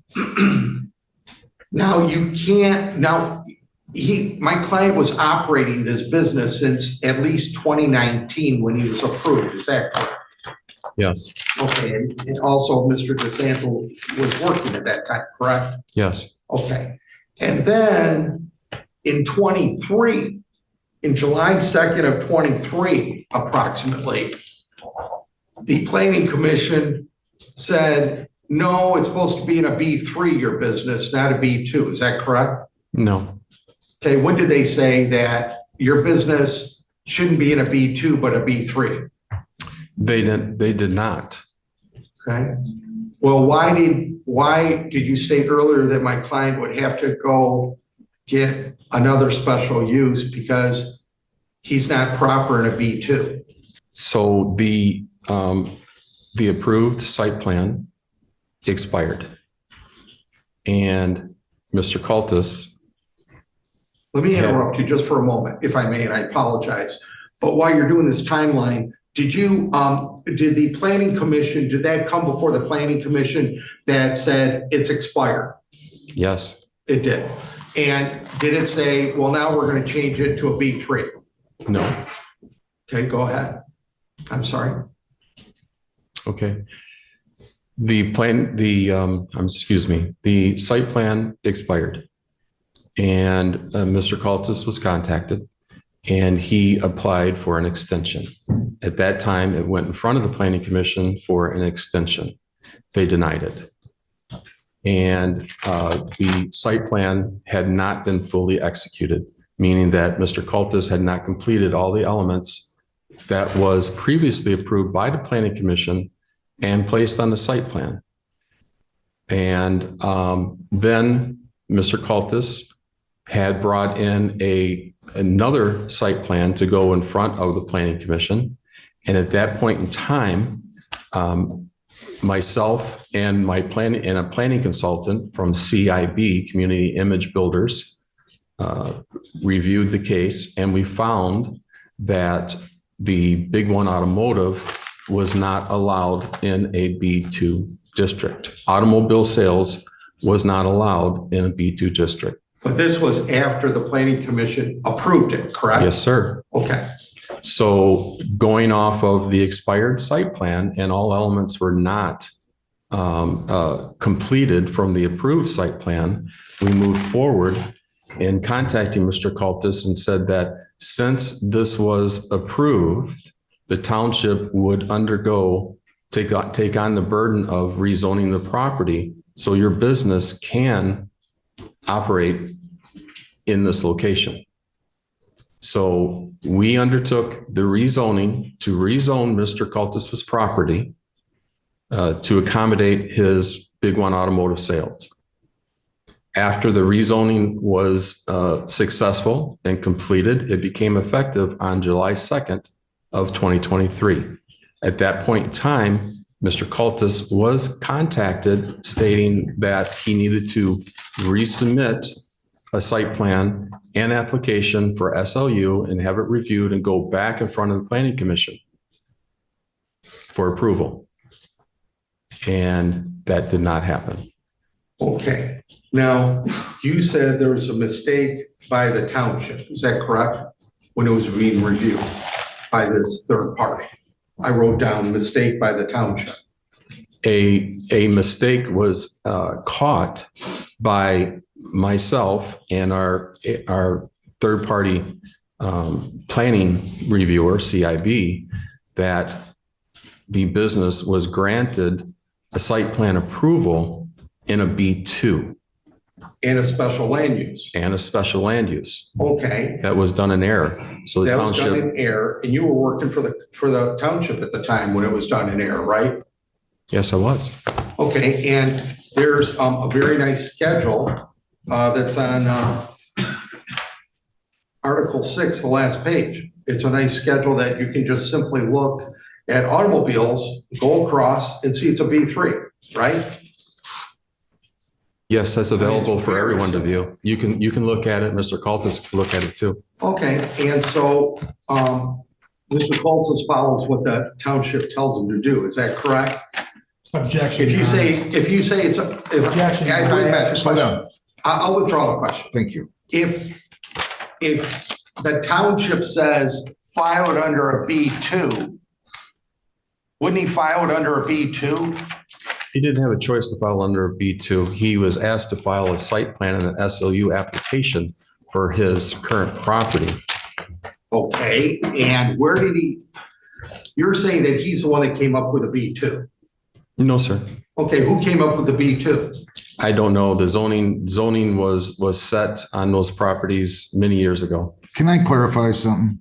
now you can't, now my client was operating this business since at least 2019 when he was approved, is that correct? Yes. Okay, and also Mr. DeSanto was working at that time, correct? Yes. Okay, and then in 23, in July 2nd of 23, approximately, the planning commission said, no, it's supposed to be in a B3, your business, not a B2. Is that correct? No. Okay, when did they say that your business shouldn't be in a B2, but a B3? They did not. Okay. Well, why did you state earlier that my client would have to go get another special use because he's not proper in a B2? So the approved site plan expired, and Mr. Cultus. Let me interrupt you just for a moment, if I may, and I apologize. But while you're doing this timeline, did the planning commission, did that come before the planning commission that said it's expired? Yes. It did. And did it say, well, now we're going to change it to a B3? No. Okay, go ahead. I'm sorry. Okay. The site plan expired, and Mr. Cultus was contacted, and he applied for an extension. At that time, it went in front of the planning commission for an extension. They denied it. And the site plan had not been fully executed, meaning that Mr. Cultus had not completed all the elements that was previously approved by the planning commission and placed on the site plan. And then Mr. Cultus had brought in another site plan to go in front of the planning commission. And at that point in time, myself and a planning consultant from CIB, Community Image Builders, reviewed the case, and we found that the Big One Automotive was not allowed in a B2 district. Automobile sales was not allowed in a B2 district. But this was after the planning commission approved it, correct? Yes, sir. Okay. So going off of the expired site plan and all elements were not completed from the approved site plan, we moved forward in contacting Mr. Cultus and said that since this was approved, the township would take on the burden of rezoning the property so your business can operate in this location. So we undertook the rezoning to rezone Mr. Cultus's property to accommodate his Big One Automotive sales. After the rezoning was successful and completed, it became effective on July 2nd of 2023. At that point in time, Mr. Cultus was contacted stating that he needed to resubmit a site plan and application for SLU and have it reviewed and go back in front of the planning commission for approval. And that did not happen. Okay. Now, you said there was a mistake by the township. Is that correct? When it was being reviewed by this third party. I wrote down mistake by the township. A mistake was caught by myself and our third party planning reviewer, CIB, that the business was granted a site plan approval in a B2. And a special land use. And a special land use. Okay. That was done in error. So the that township. Was done in error, and you were working for the township at the time when it was done in error, right? Yes, I was. Okay, and there's a very nice schedule that's on Article 6, the last page. It's a nice schedule that you can just simply look at automobiles, go across, and see it's a B3, right? Yes, that's available for everyone to view. You can look at it. Mr. Cultus can look at it too. Okay, and so Mr. Cultus follows what the township tells him to do. Is that correct? Objection. If you say it's a, Objection. Slow down. I'll withdraw the question. Thank you. If the township says file it under a B2, wouldn't he file it under a B2? He didn't have a choice to file under a B2. He was asked to file a site plan and an SLU application for his current property. Okay, and where did you're saying that he's the one that came up with a B2? No, sir. Okay, who came up with the B2? I don't know. The zoning was set on those properties many years ago. Can I clarify something?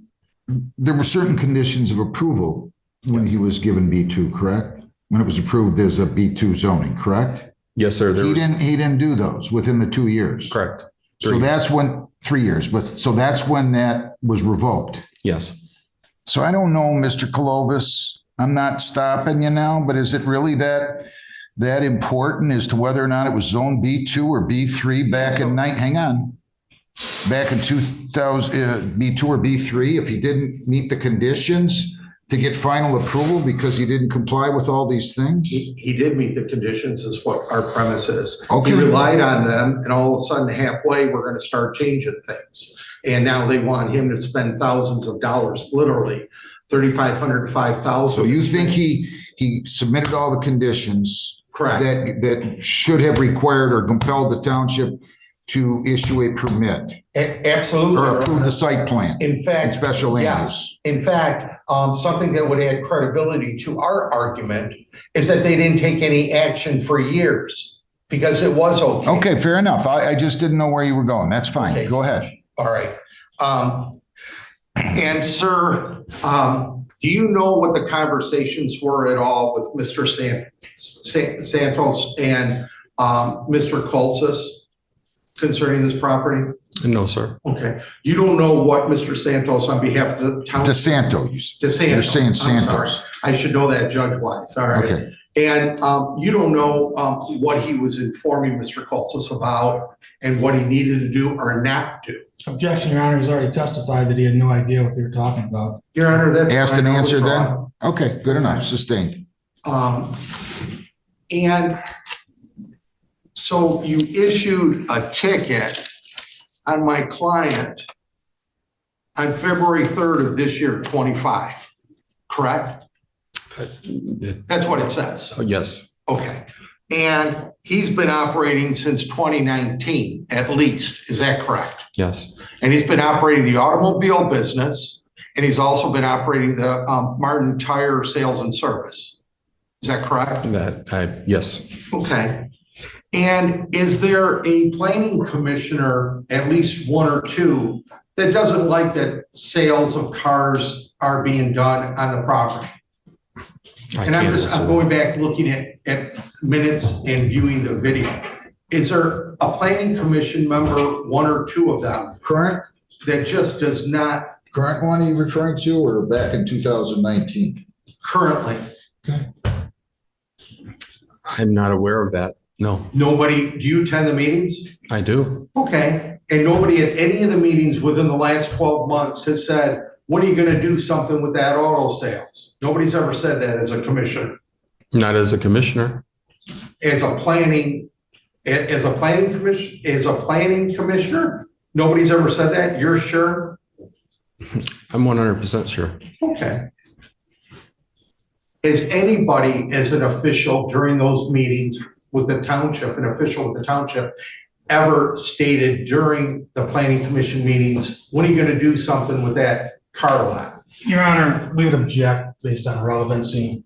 There were certain conditions of approval when he was given B2, correct? When it was approved as a B2 zoning, correct? Yes, sir. He didn't do those within the 2 years. Correct. So that's when 3 years, but so that's when that was revoked. Yes. So I don't know, Mr. Kolovis, I'm not stopping you now, but is it really that important as to whether or not it was zone B2 or B3 back back in 2000, B2 or B3, if he didn't meet the conditions to get final approval because he didn't comply with all these things? He did meet the conditions is what our premise is. Okay. He relied on them, and all of a sudden halfway, we're going to start changing things. And now they want him to spend thousands of dollars, literally $3,500 to $5,000. So you think he submitted all the conditions? Correct. That should have required or compelled the township to issue a permit? Absolutely. Or approve the site plan? In fact, and special land yes. In fact, something that would add credibility to our argument is that they didn't take any action for years because it was okay. Okay, fair enough. I just didn't know where you were going. That's fine. Okay. Go ahead. All right. And sir, do you know what the conversations were at all with Mr. Santos and Mr. Cultus concerning this property? No, sir. Okay. You don't know what Mr. Santos on behalf of the town? DeSanto, DeSanto. you're saying I'm sorry. Santos. I should know that judge-wise. All right. Okay. And you don't know what he was informing Mr. Coltis about and what he needed to do or not do? Objection, Your Honor, he's already testified that he had no idea what they were talking about. Your Honor, that's. Asked and fine. I'll answered withdraw. then? Okay, good enough, sustained. And so you issued a ticket on my client on February 3rd of this year, 25, correct? That's what it says. Yes. Okay. And he's been operating since 2019, at least. Is that correct? Yes. And he's been operating the automobile business, and he's also been operating the Martin Tire Sales and Service. Is that correct? Yes. Okay. And is there a planning commissioner, at least one or two, that doesn't like that sales of cars are being done on the property? And I'm going back looking at minutes and viewing the video. Is there a planning commission member, one or two of them, Current, that just does not current one you referring to, or back in 2019? currently? I'm not aware of that. No, Nobody, do you attend the meetings? I do. Okay, and nobody at any of the meetings within the last 12 months has said, when are you gonna do something with that auto sales? Nobody's ever said that as a commissioner. Not as a commissioner. As a planning commissioner, nobody's ever said that? You're sure? I'm 100% sure. Okay. Is anybody as an official during those meetings with the township, an official with the township, ever stated during the planning commission meetings, when are you gonna do something with that car lot? Your Honor, we would object based on relevancy.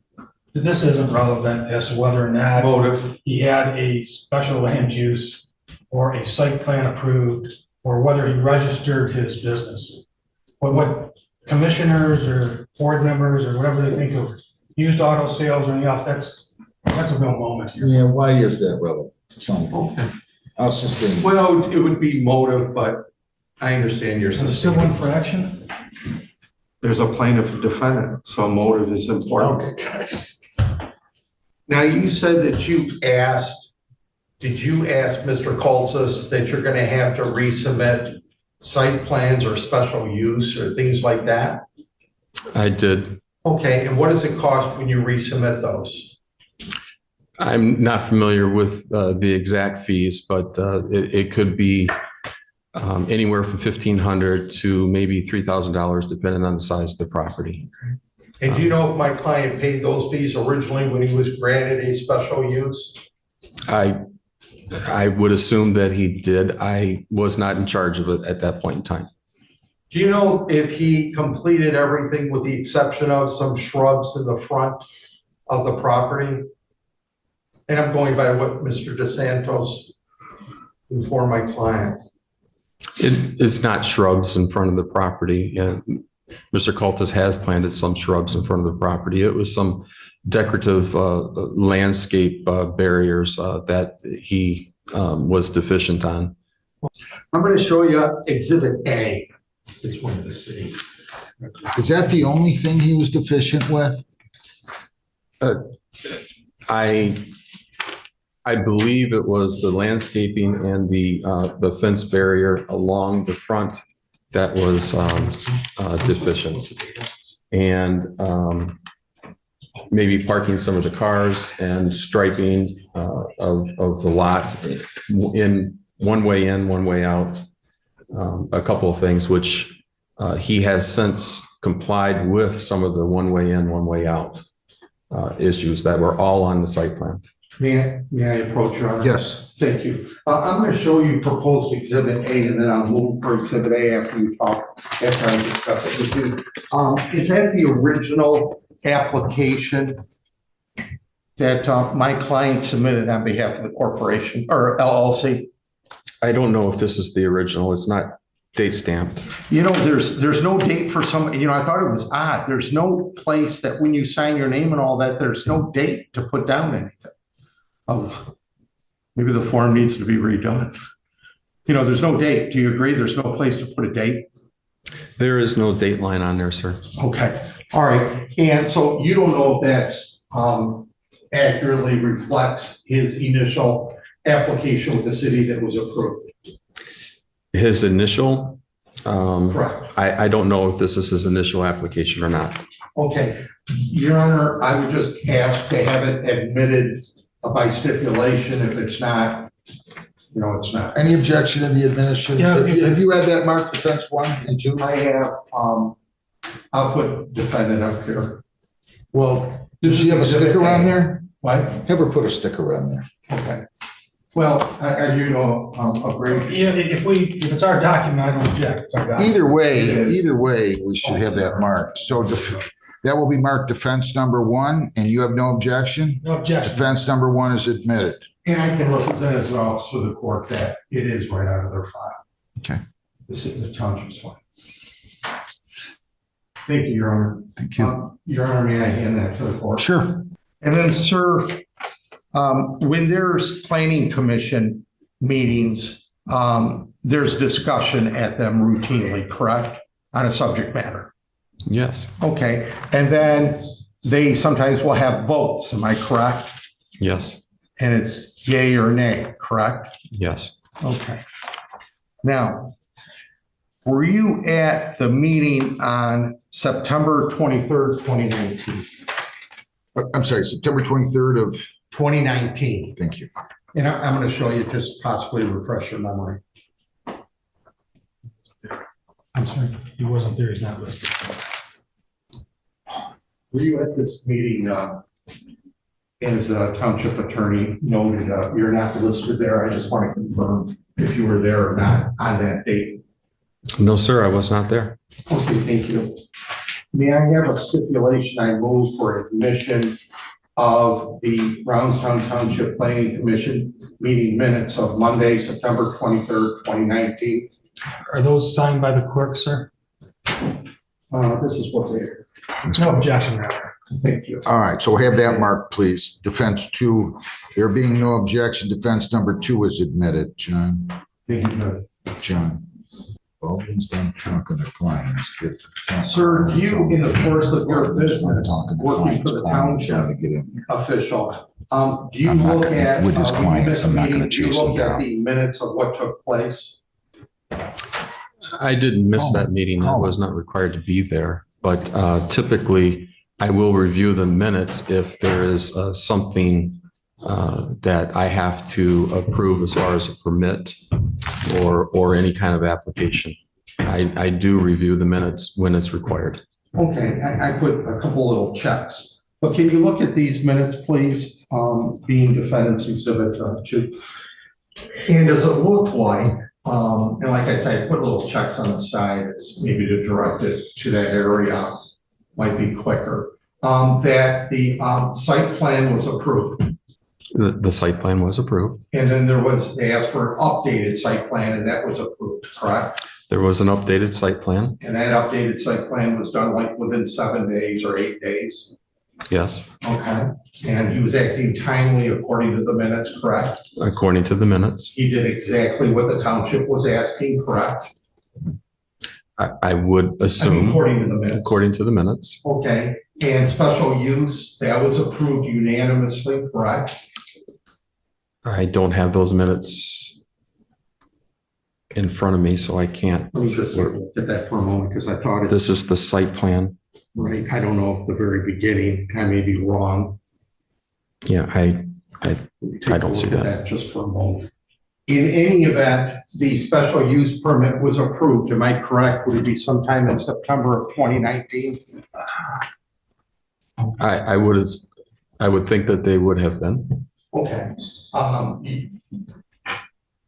This isn't relevant as to whether or not Motive. he had a special land use or a site plan approved, or whether he registered his business. What commissioners or board members or whatever they think of used auto sales or anything else, that's a real moment here. Yeah, why is that relevant? Tell me. Okay. I'll sustain. Well, it would be motive, but I understand your Is it a civil sustaining. infraction? There's a plaintiff and defendant, so motive is important. Okay, guys. Now, you said that did you ask Mr. Coltis that you're gonna have to resubmit site plans or special use or things like that? I did. Okay, and what does it cost when you resubmit those? I'm not familiar with the exact fees, but it could be anywhere from $1,500 to maybe $3,000, depending on the size of the property. And do you know if my client paid those fees originally when he was granted a special use? I would assume that he did. I was not in charge of it at that point in time. Do you know if he completed everything with the exception of some shrubs in the front of the property? And I'm going by what Mr. DeSantos informed my client. It's not shrubs in front of the property. Mr. Coltis has planted some shrubs in front of the property. It was some decorative landscape barriers that he was deficient on. I'm going to show you Exhibit A. It's one of the cities. Is that the only thing he was deficient with? I believe it was the landscaping and the fence barrier along the front that was deficient, and maybe parking some of the cars and striping of the lot in one way in, one way out. A couple of things which he has since complied with some of the one way in, one way out issues that were all on the site plan. May I approach you? Yes. Thank you. I'm going to show you proposed Exhibit A, and then I'll move for Exhibit A after you talk, after I discuss it with you. Is that the original application that my client submitted on behalf of the corporation or LLC? I don't know if this is the original. It's not date stamped. You know, there's no date for some, I thought it was odd. There's no place that when you sign your name and all that, there's no date to put down anything. Oh, maybe the form needs to be redone. there's no date. Do you agree? There's no place to put a date? There is no date line on there, sir. Okay, all right. And so you don't know if that's accurately reflects his initial application with the city that was approved? His initial, Correct. I don't know if this is his initial application or not. Okay, Your Honor, I would just ask to have it admitted by stipulation. If it's not, it's not. Any objection to the admission? Yeah. Have you had that marked defense 1 and 2? I have, I'll put defendant up here. Well, does she have a sticker on there? What? Have her put a sticker on there. Okay. Well, are you agree? Yeah, if it's our document, I don't object. It's our document. Either way, we should have that marked. So that will be marked defense number 1, and you have no objection? No objection. Defense number 1 is admitted. And I can represent as well to the court that it is right out of their file. Okay. The township's file. Thank you, Your Honor. Thank you. Your Honor, may I hand that to the court? Sure. And then, sir, when there's planning commission meetings, there's discussion at them routinely, correct? On a subject matter. Yes. Okay. And then they sometimes will have votes. Am I correct? Yes. And it's yay or nay, correct? Yes. Okay. Now, were you at the meeting on September 23rd, 2019? I'm sorry, September 23rd of 2019. Thank you. And I'm going to show you, just possibly refresh your memory. I'm sorry, he wasn't there, he's not listed. Were you at this meeting as a township attorney noted you're not listed there? I just want to confirm if you were there or not on that date. No, sir, I was not there. Okay, thank you. May I have a stipulation? I move for admission of the Brownstown Township Planning Commission meeting minutes of Monday, September 23rd, 2019. Are those signed by the clerk, sir? This is what they are. No objection, Your Thank you. All right, so we'll have that marked, please. Defense 2, there being no objection, defense number 2 is admitted. John. Thank you. John. Baldwin's done talking to clients. Sir, do you, in the course of your business, working for the township official, do you look at with his clients? I'm not going to do you chase them look at down. the minutes of what took place? I didn't miss that meeting. I was not required to be there, but typically I will review the minutes if there is something that I have to approve as far as a permit or any kind of application. I do review the minutes when it's required. Okay, I put a couple little checks, but can you look at these minutes, please, being defendants exhibit 2? And does it look like, and like I said, I put little checks on the side, it's maybe to direct it to that area, might be quicker, that the site plan was approved. The site plan was approved. And then they asked for an updated site plan, and that was approved, correct? There was an updated site plan. And that updated site plan was done like within 7 days or 8 days? Yes. Okay. And he was acting timely according to the minutes, correct? According to the minutes. He did exactly what the township was asking, correct? I would assume. According to the minutes. According to the minutes. Okay. And special use, that was approved unanimously, correct? I don't have those minutes in front of me, so I can't. Let me just look at that for a moment, because I thought This is the site plan. right. I don't know if the very beginning, I may be wrong. Yeah, I don't see Take a look at that. just for a moment. In any event, the special use permit was approved. Am I correct? Would it be sometime in September of 2019? I would think that they would have been. Okay.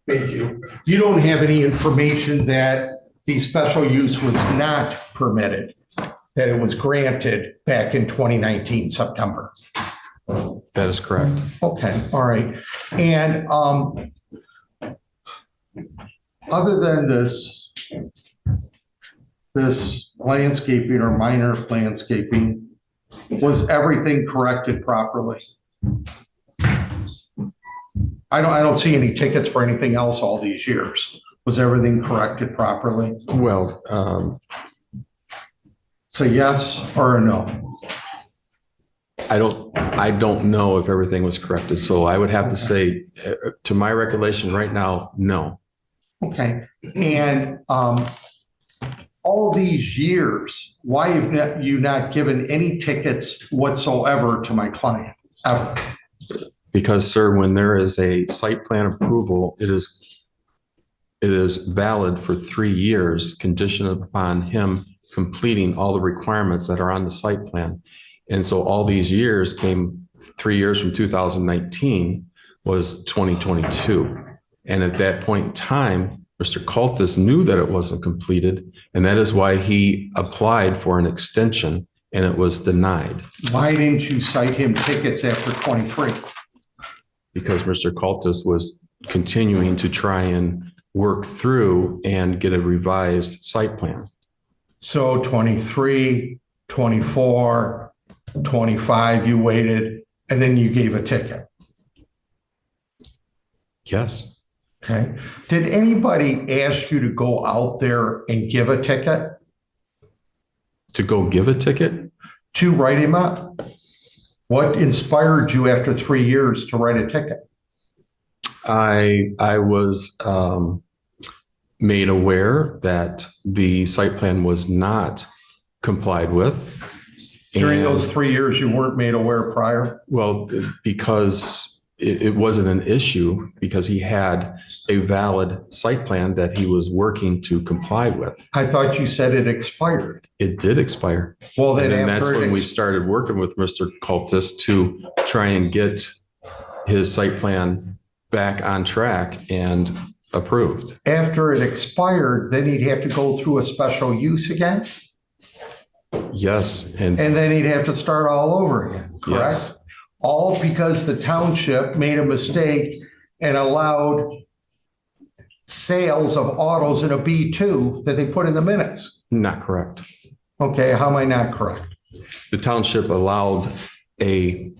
Thank you. You don't have any information that the special use was not permitted, that it was granted back in 2019, September? That is correct. Okay, all right. And other than this landscaping or minor landscaping, was everything corrected properly? I don't see any tickets for anything else all these years. Was everything corrected properly? Well, So yes or a no? I don't know if everything was corrected, so I would have to say, to my recollection right now, no. Okay, and all these years, why have you not given any tickets whatsoever to my client, ever? Because, sir, when there is a site plan approval, it is valid for 3 years, conditioned upon him completing all the requirements that are on the site plan. And so all these years came 3 years from 2019 was 2022. And at that point in time, Mr. Cultus knew that it wasn't completed, and that is why he applied for an extension, and it was denied. Why didn't you cite him tickets after 23? Because Mr. Cultus was continuing to try and work through and get a revised site plan. So 23, 24, 25, you waited, and then you gave a ticket. Yes. Okay. Did anybody ask you to go out there and give a ticket? To go give a ticket? To write him up? What inspired you after 3 years to write a ticket? I was made aware that the site plan was not complied with. During And- those 3 years, you weren't made aware prior? Well, because it wasn't an issue, because he had a valid site plan that he was working to comply with. I thought you said it expired. It did expire. Well, then And that's after when it we started working with Mr. Cultus to try and get his site plan back on track and approved. after it expired, then he'd have to go through a special use again? Yes, and And then he'd have to start all over again, correct? Yes. All because the township made a mistake and allowed sales of autos in a B2 that they put in the minutes. not correct. Okay, how am I not correct? The township allowed a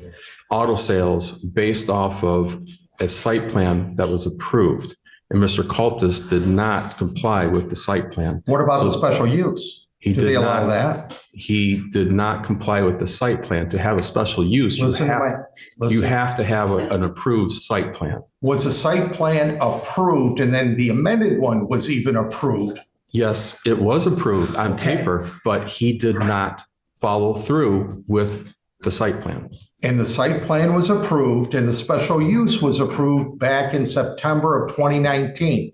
auto sales based off of a site plan that was approved. And Mr. Cultus did not comply with the site plan. What about the So special use? He Do they did allow not, that? he did not comply with the site plan. To have a special use, you Listen to you listen. have to have an approved site plan. Was the site plan approved and then the amended one was even approved? Yes, it was approved on Okay. paper, but he did not follow through with the site plan. And the site plan was approved and the special use was approved back in September of 2019,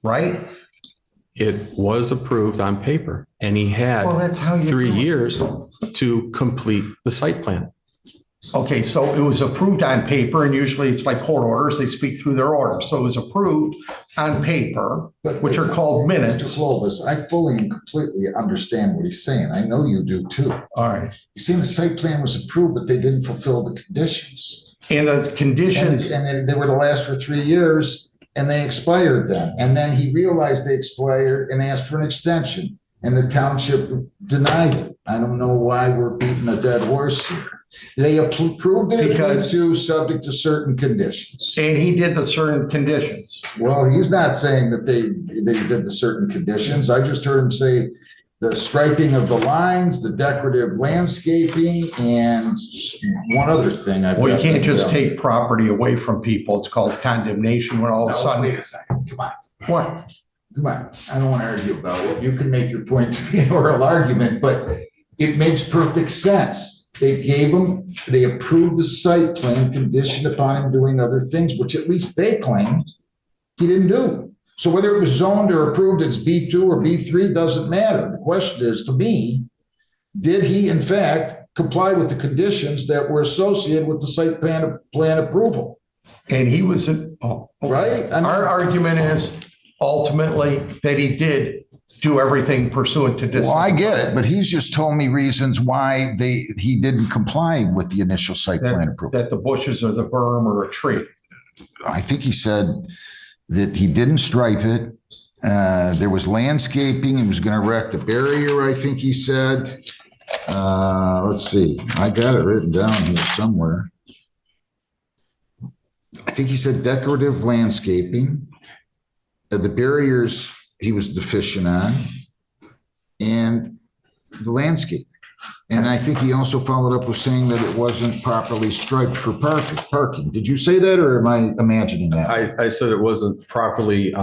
right? It was approved on paper, and he Well, had that's how you 3 do it. years to complete the site plan. Okay, so it was approved on paper, and usually it's like court orders, they speak through their orders. So it was approved on paper, which are called Mr. minutes. Clovis, I fully and completely understand what he's saying. I know you do too. All right. He's saying the site plan was approved, but they didn't fulfill the conditions. And the conditions, And then they were to last for 3 years and they expired then. And then he realized they expired and asked for an extension and the township denied it. I don't know why we're beating a dead horse here. They approved it Because- subject to certain conditions. and he did the certain conditions. Well, he's not saying that they did the certain conditions. I just heard him say the striping of the lines, the decorative landscaping, and one other thing. Well, you can't just take property away from people. It's called condemnation when all of a sudden. Wait a second, come on. What? Come on, I don't want to argue about it. You can make your point to be an oral argument, but it makes perfect sense. They approved the site plan conditioned upon him doing other things, which at least they claimed he didn't do. So whether it was zoned or approved as B2 or B3 doesn't matter. The question is, to me, did he in fact comply with the conditions that were associated with the site plan approval? And he was, Right? I mean- our argument is ultimately that he did do everything pursuant to this. Well, I get it, but he's just told me reasons why he didn't comply with the initial site plan approval. That the bushes or the berm or a tree. I think he said that he didn't stripe it. There was landscaping. He was going to erect a barrier, I think he said. Let's see. I got it written down here somewhere. I think he said decorative landscaping. the barriers he was deficient on, and the landscape. And I think he also followed up with saying that it wasn't properly striped for parking. Did you say that, or am I imagining that? I said it wasn't properly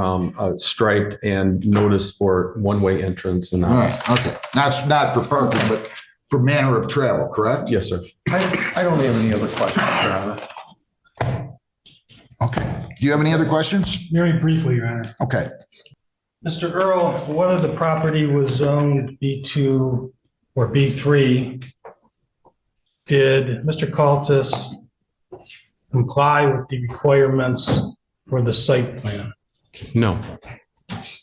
striped and noticed for one-way entrance and out. Right, okay. That's not for parking, but for manner of travel, correct? Yes, sir. I don't have any other questions, Your Honor. Okay. Do you have any other questions? Very briefly, Your Honor. Okay. Mr. Earl, whether the property was zoned B2 or B3, did Mr. Cultus comply with the requirements for the site plan? No,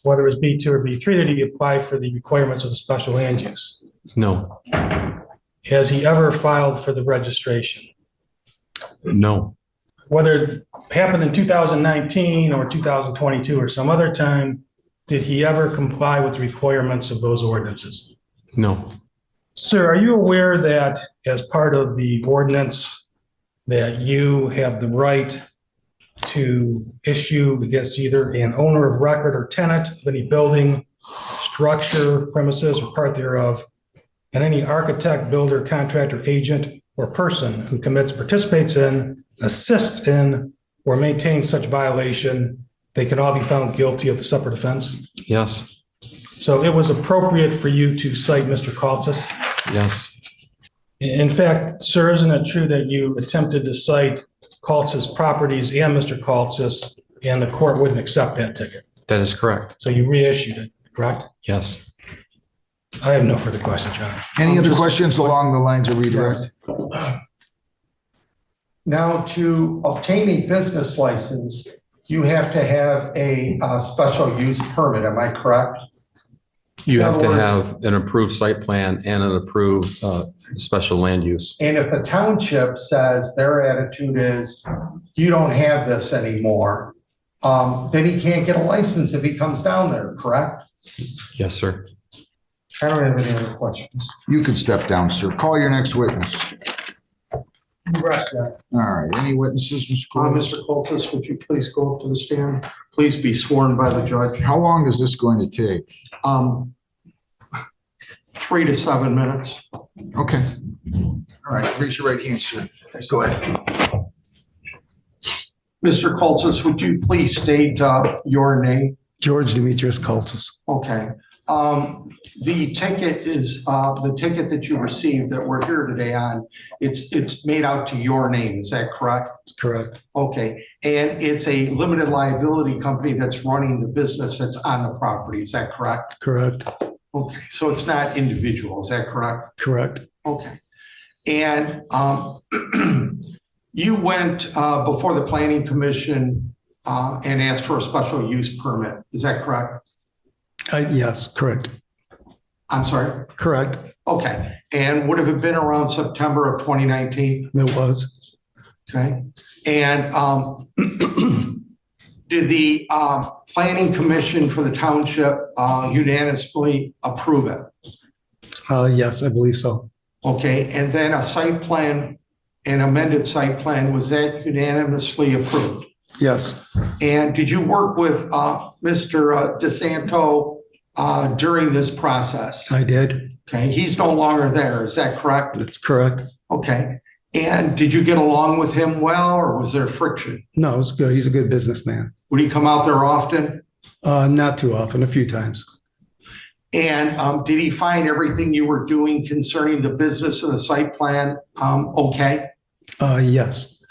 Whether it was B2 or B3, did he apply for the requirements of the special land use? no, Has he ever filed for the registration? no, Whether it happened in 2019 or 2022 or some other time, did he ever comply with the requirements of those ordinances? no, Sir, are you aware that as part of the ordinance that you have the right to issue against either an owner of record or tenant of any building, structure, premises, or part thereof, and any architect, builder, contractor, agent, or person who commits, participates in, assists in, or maintains such violation, they can all be found guilty of the separate offense? yes, So it was appropriate for you to cite Mr. Cultus? yes, In fact, sir, isn't it true that you attempted to cite Cultus properties and Mr. Cultus, and the court wouldn't accept that ticket? that is correct. So you reissued it, correct? Yes. I have no further questions, John. Any other questions along the lines of redirect? Now, to obtain a business license, you have to have a special use permit, am I correct? You In have other to words- have an approved site plan and an approved special land use. And if the township says their attitude is, you don't have this anymore, then he can't get a license if he comes down there, correct? Yes, sir. I don't have any other questions. You can step down, sir. Call your next witness. Rest, John. All right. Any witnesses, Mr. Cole? Mr. Cultus, would you please go up to the stand? Please be sworn by the judge. How long is this going to take? 3 to 7 minutes. Okay. All right. Raise your right hand, sir. Go ahead. Mr. Cultus, would you please state your name? George Demetrius Cultus. Okay. The ticket is, the ticket that you received that we're here today on, it's made out to your name, is that correct? Correct. Okay, and it's a limited liability company that's running the business that's on the property, is that correct? Correct. Okay, so it's not individual, is that correct? Correct. Okay. And you went before the planning commission and asked for a special use permit, is that correct? Yes, correct. I'm sorry? Correct. Okay, and would have it been around September of 2019? It was. Okay, and did the planning commission for the township unanimously approve it? Yes, I believe so. Okay, and then a site plan, an amended site plan, was that unanimously approved? Yes. And did you work with Mr. DeSanto during this process? I did. Okay, he's no longer there, is that correct? That's correct. Okay, and did you get along with him well, or was there friction? No, it's good. He's a good businessman. Would he come out there often? Not too often, a few times. And did he find everything you were doing concerning the business and the site plan okay? Yes.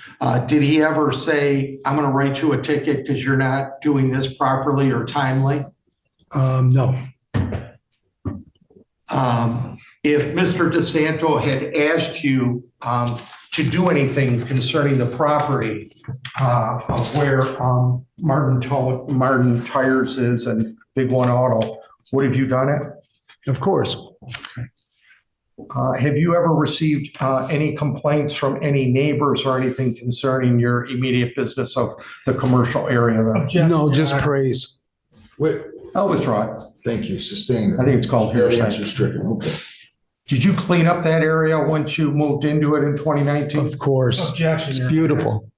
Did he ever say, I'm going to write you a ticket because you're not doing this properly or timely? No. If Mr. DeSanto had asked you to do anything concerning the property of where Martin Tires is and Big One Auto, would have you done it? Of course. Have you ever received any complaints from any neighbors or anything concerning your immediate business of the commercial area? No, just praise. Wait, I'll withdraw it. thank you. Sustain. I think it's called That hearsay. answer stricken. Okay. Did you clean up that area once you moved into it in 2019? Of course. Objection. It's Your Honor. beautiful.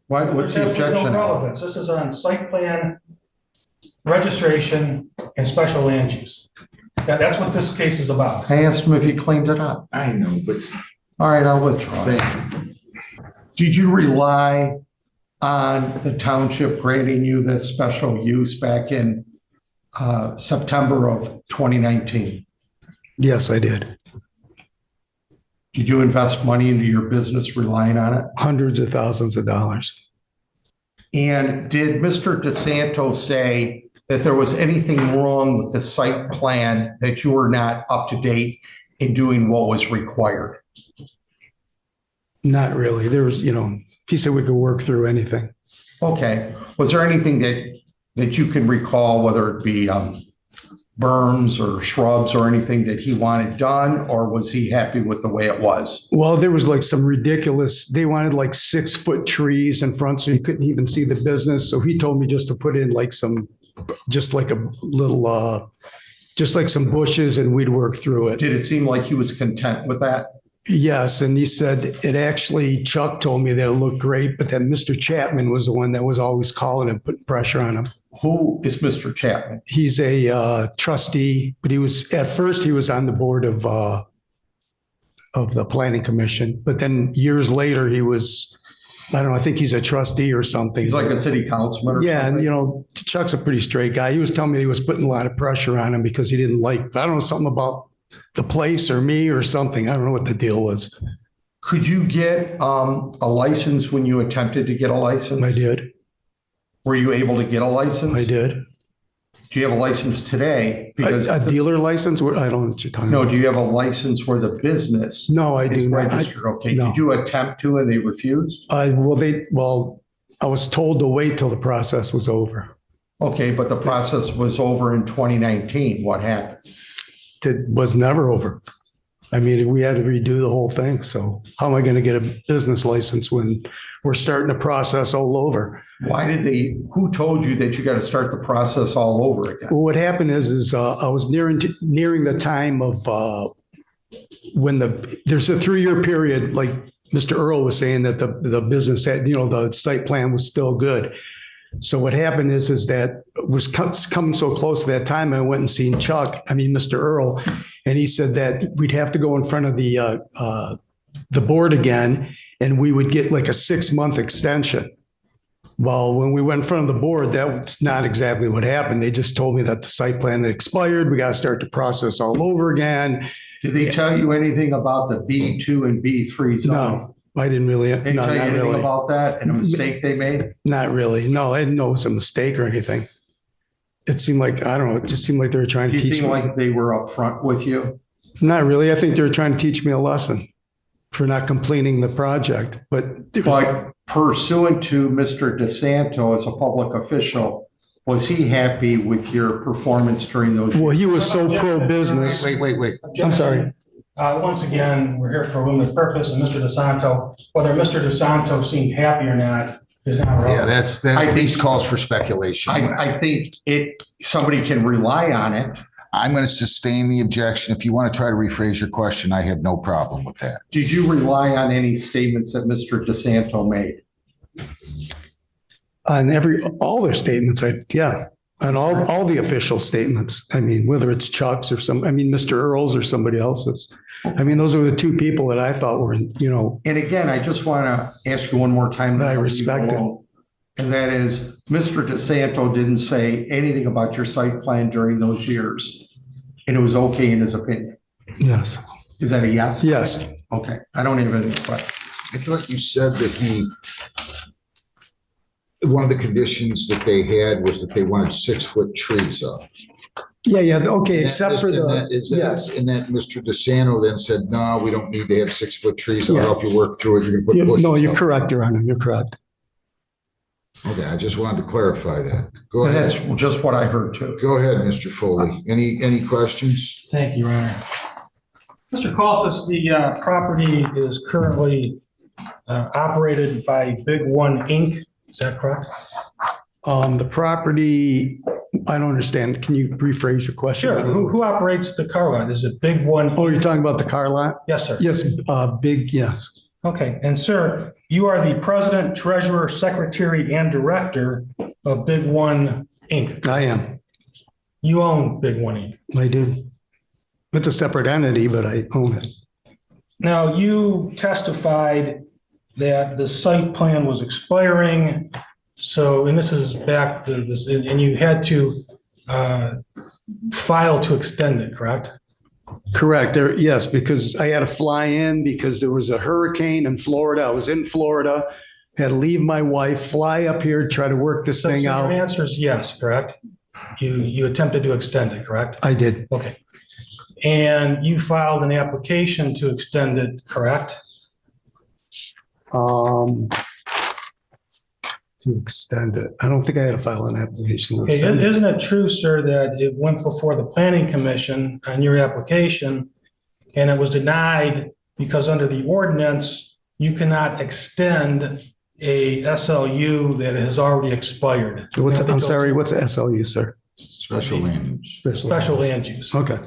What's the There's absolutely objection? no relevance. This is on site plan registration, and special land use. That's what this case is about. I asked him if he cleaned it up. I know, but All right, I'll withdraw. thank you. Did you rely on the township granting you this special use back in September of 2019? Yes, I did. Did you invest money into your business relying on it? Hundreds of thousands of dollars. And did Mr. DeSanto say that there was anything wrong with the site plan, that you were not up to date in doing what was required? Not really. There was, he said we could work through anything. Okay. Was there anything that you can recall, whether it be berms or shrubs or anything that he wanted done, or was he happy with the way it was? Well, there was like some ridiculous, they wanted like 6-foot trees in front so you couldn't even see the business. So he told me just to put in like just like a little, just like some bushes, and we'd work through it. Did it seem like he was content with that? Yes, and he said it actually, Chuck told me that it looked great, but that Mr. Chapman was the one that was always calling and putting pressure on him. Who is Mr. Chapman? He's a trustee, but at first he was on the board of the planning commission, but then years later he was, I don't know, I think he's a trustee or something. He's like a city councilman or Yeah, something? and Chuck's a pretty straight guy. He was telling me he was putting a lot of pressure on him because he didn't like, I don't know, something about the place or me or something. I don't know what the deal was. Could you get a license when you attempted to get a license? I did. Were you able to get a license? I did. Do you have a license today? Because A dealer license? I don't know what you're talking no, about. do you have a license where the business No, I is do not. registered? Okay. No. Did you attempt to and they refused? I was told to wait till the process was over. Okay, but the process was over in 2019. What happened? It was never over. I mean, we had to redo the whole thing. So how am I going to get a business license when we're starting the process all over? Who told you that you got to start the process all over again? Well, what happened is I was nearing the time of when there's a 3-year period, like Mr. Earl was saying, that the business had, the site plan was still good. So what happened is that it was coming so close to that time, I went and seen Mr. Earl, and he said that we'd have to go in front of the board again, and we would get like a 6-month extension. Well, when we went in front of the board, that's not exactly what happened. They just told me that the site plan had expired. We got to start the process all over again. Did they tell you anything about the B2 and B3 zone? No. I didn't really. They tell you anything about that and a mistake they made? Not really. No, I didn't know it was a mistake or anything. It seemed like, I don't know, it just seemed like they were trying to teach me. Do you seem like they were upfront with you? Not really. I think they were trying to teach me a lesson for not completing the project. But pursuant to Mr. DeSanto as a public official, was he happy with your performance during those years? Well, he was so pro-business. Wait. I'm sorry. Once again, we're here for a limited purpose, and Mr. DeSanto, whether Mr. DeSanto seemed happy or not is not relevant. Yeah, that at least calls for speculation. I think somebody can rely on it. I'm going to sustain the objection. If you want to try to rephrase your question, I have no problem with that. Did you rely on any statements that Mr. DeSanto made? On all their statements, on all the official statements. I mean, whether it's Chuck's or Mr. Earl's or somebody else's. I mean, those are the two people that I thought were, And again, I just want to ask you one more time. That I respect it. And that is, Mr. DeSanto didn't say anything about your site plan during those years. And it was okay in his opinion. Yes. Is that a yes? Yes. Okay. I don't even, but I thought you said that one of the conditions that they had was that they wanted 6-foot trees up. Yeah. Okay. Except for yes. And that Mr. DeSanto then said, no, we don't need to have 6-foot trees. I'll help you work through it. You can put bushes No, you're up. correct, Your Honor. You're correct. Okay. I just wanted to clarify that. Go ahead. That's just what I heard too. Go ahead, Mr. Foley. Any questions? Thank you, Your Honor. Mr. Colsis, the property is currently operated by Big One Inc. Is that correct? The property, I don't understand. Can you rephrase your question? Sure. Who operates the car lot? Is it Big One? Oh, you're talking about the car lot? Yes, sir. Yes, yes. Okay. And sir, you are the president, treasurer, secretary, and director of Big One Inc. I am. You own Big One Inc. I do. It's a separate entity, but I own it. Now, you testified that the site plan was expiring. So, and this is back to this, and you had to file to extend it, correct? Correct. Yes, because I had to fly in because there was a hurricane in Florida. I was in Florida, had to leave my wife, fly up here, try to work this thing out. Your answer is yes, correct? You attempted to extend it, correct? I did. Okay. And you filed an application to extend it, correct? To extend it. I don't think I had to file an application. Okay, isn't it true, sir, that it went before the planning commission on your application and it was denied because under the ordinance, you cannot extend a SLU that has already expired? I'm sorry, what's a SLU, sir? Special land use. Special land use. Okay.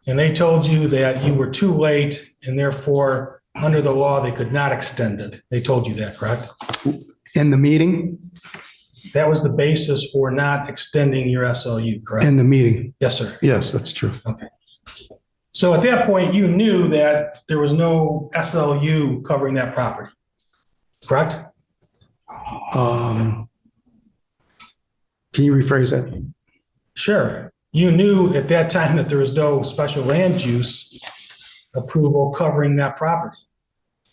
And they told you that you were too late and therefore, under the law, they could not extend it. They told you that, correct? In the meeting? That was the basis for not extending your SLU, correct? In the meeting? Yes, sir. Yes, that's true. Okay. So at that point, you knew that there was no SLU covering that property, correct? Can you rephrase that? Sure. You knew at that time that there was no special land use approval covering that property.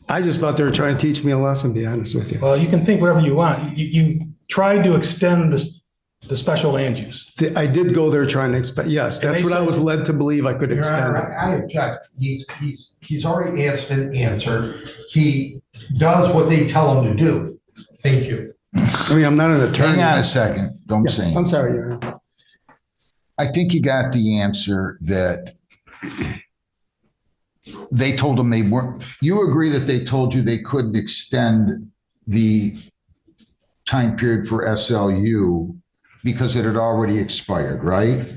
I just thought they were trying to teach me a lesson, to be honest with you. Well, you can think whatever you want. You tried to extend the special land use. I did go there trying to expect, yes, that's what I was led to believe I could Your extend Honor, it. I object. He's already asked and answered. He does what they tell him to do. Thank you. I mean, I'm not an attorney. Hang on a second. Don't say anything. I'm sorry, Your Honor. I think you got the answer that they told them they weren't. You agree that they told you they couldn't extend the time period for SLU because it had already expired, right?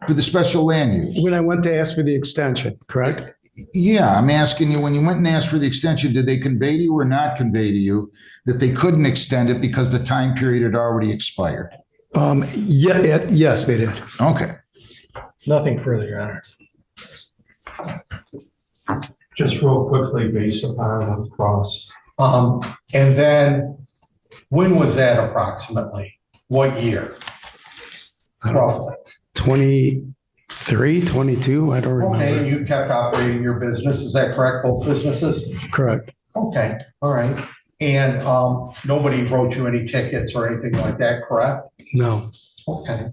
For the special land use. When I went to ask for the extension, correct? Yeah, I'm asking you, when you went and asked for the extension, did they convey to you or not convey to you that they couldn't extend it because the time period had already expired? Yes, they did. Okay. Nothing further, Your Honor. Just real quickly, based upon the cross. And then, when was that approximately? What year? Roughly. 23, 22, I don't remember. Okay, and you kept operating your business, is that correct, both businesses? Correct. Okay, all right. And nobody wrote you any tickets or anything like that, correct? No. Okay.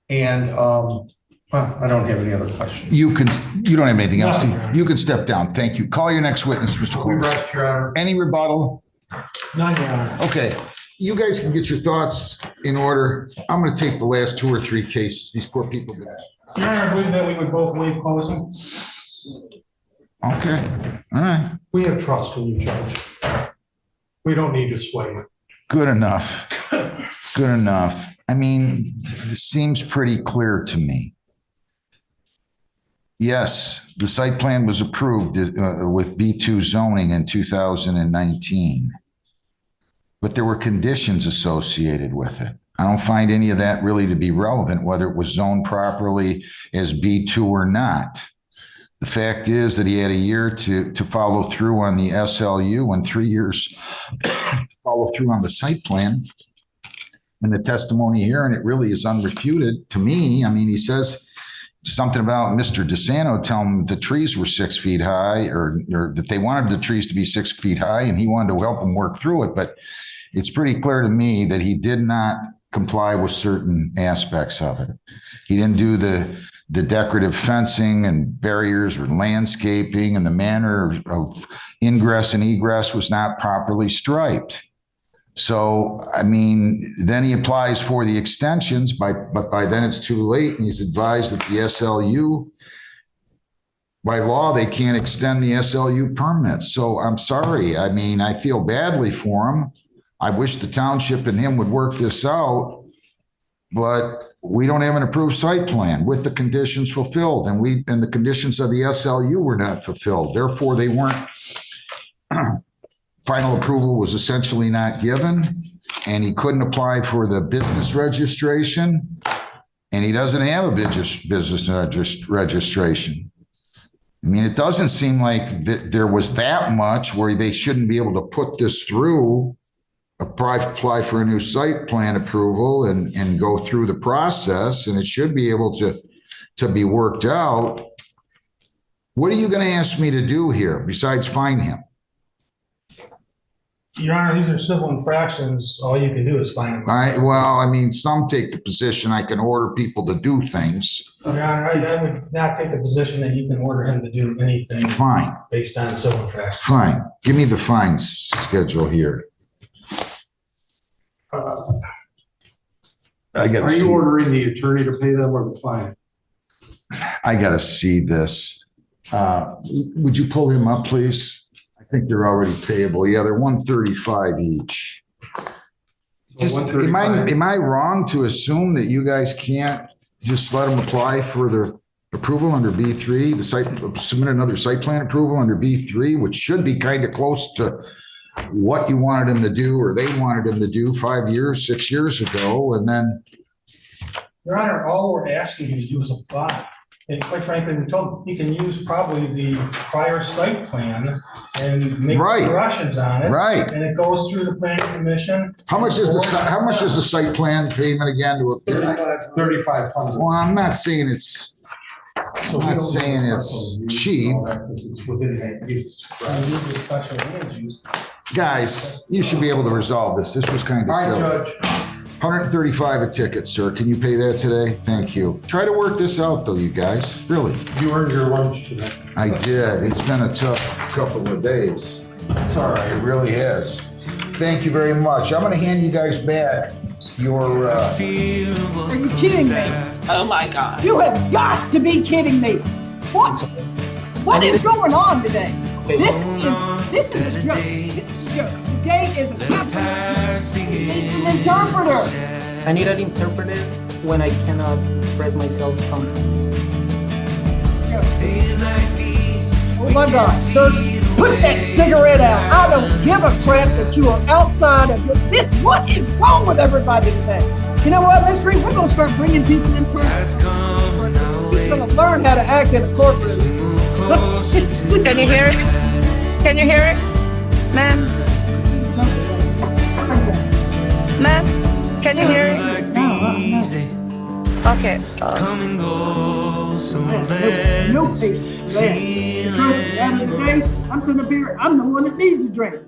And I don't have any other questions. You don't have anything else, do you? You can step down. Thank you. Call your next witness, Mr. We Cole. rest, Your Honor. Any rebuttal? None, Your Honor. Okay, you guys can get your thoughts in order. I'm going to take the last 2 or 3 cases. These poor people did. Your Honor, I believe that we would both waive closing. Okay, all right. We have trust in you, Judge. We don't need to sway you. Good enough. Good enough. I mean, this seems pretty clear to me. Yes, the site plan was approved with B2 zoning in 2019, but there were conditions associated with it. I don't find any of that really to be relevant, whether it was zoned properly as B2 or not. The fact is that he had a year to follow through on the SLU and 3 years to follow through on the site plan. And the testimony here, and it really is unrefuted to me. I mean, he says something about Mr. DeSanto telling him the trees were 6 feet high or that they wanted the trees to be 6 feet high and he wanted to help them work through it. But it's pretty clear to me that he did not comply with certain aspects of it. He didn't do the decorative fencing and barriers or landscaping, and the manner of ingress and egress was not properly striped. So, I mean, then he applies for the extensions, but by then it's too late, and he's advised that the SLU, by law, they can't extend the SLU permits. So I'm sorry. I mean, I feel badly for him. I wish the township and him would work this out, but we don't have an approved site plan with the conditions fulfilled, and the conditions of the SLU were not fulfilled. Therefore, they weren't final approval was essentially not given, and he couldn't apply for the business registration, and he doesn't have a business registration. I mean, it doesn't seem like there was that much where they shouldn't be able to put this through, apply for a new site plan approval and go through the process, and it should be able to be worked out. What are you going to ask me to do here besides fine him? Your Honor, these are civil infractions. All you can do is fine them. All right, well, I mean, some take the position I can order people to do things. Your Honor, I would not take the position that you can order him to do anything. Fine. Based on civil infractions. Fine. Give me the fines schedule here. I got. Are you ordering the attorney to pay them or the client? I got to see this. Would you pull him up, please? I think they're already payable. Yeah, they're $135 each. Just, am I wrong to assume that you guys can't just let them apply for their approval under B3, submit another site plan approval under B3, which should be kind of close to what you wanted them to do, or they wanted them to do 5 years, 6 years ago, and then. Your Honor, all we're asking you to do is apply. And quite frankly, we told you can use probably the prior site plan and make corrections on it. Right. And it goes through the planning commission. How much is the site plan payment again to appear? $3,500. Well, I'm not saying it's cheap. It's within that use. Special land use. Guys, you should be able to resolve this. This was kind of silly. All right, Judge. $135 a ticket, sir. Can you pay that today? Thank you. Try to work this out, though, you guys. Really. You earned your lunch today. I did. It's been a tough couple of days. It's all right. It really has. Thank you very much. I'm going to hand you guys back your. Are you kidding me? Oh my God. You have got to be kidding me. What is going on today? This is a joke. This is a joke. Today is a It's an interpreter. I need an interpreter when I cannot express myself sometimes. Oh my God, sir, put that cigarette out. I don't give a crap that you are outside of this. What is wrong with everybody today? You know what, Miss Reed? We're going to start bringing people in front. We're going to learn how to act in a courtroom. Can you hear it? Can you hear it? Ma'am? Ma'am? Can you hear it? Okay. No patience. I'm sitting up here. I'm the one that needs a drink.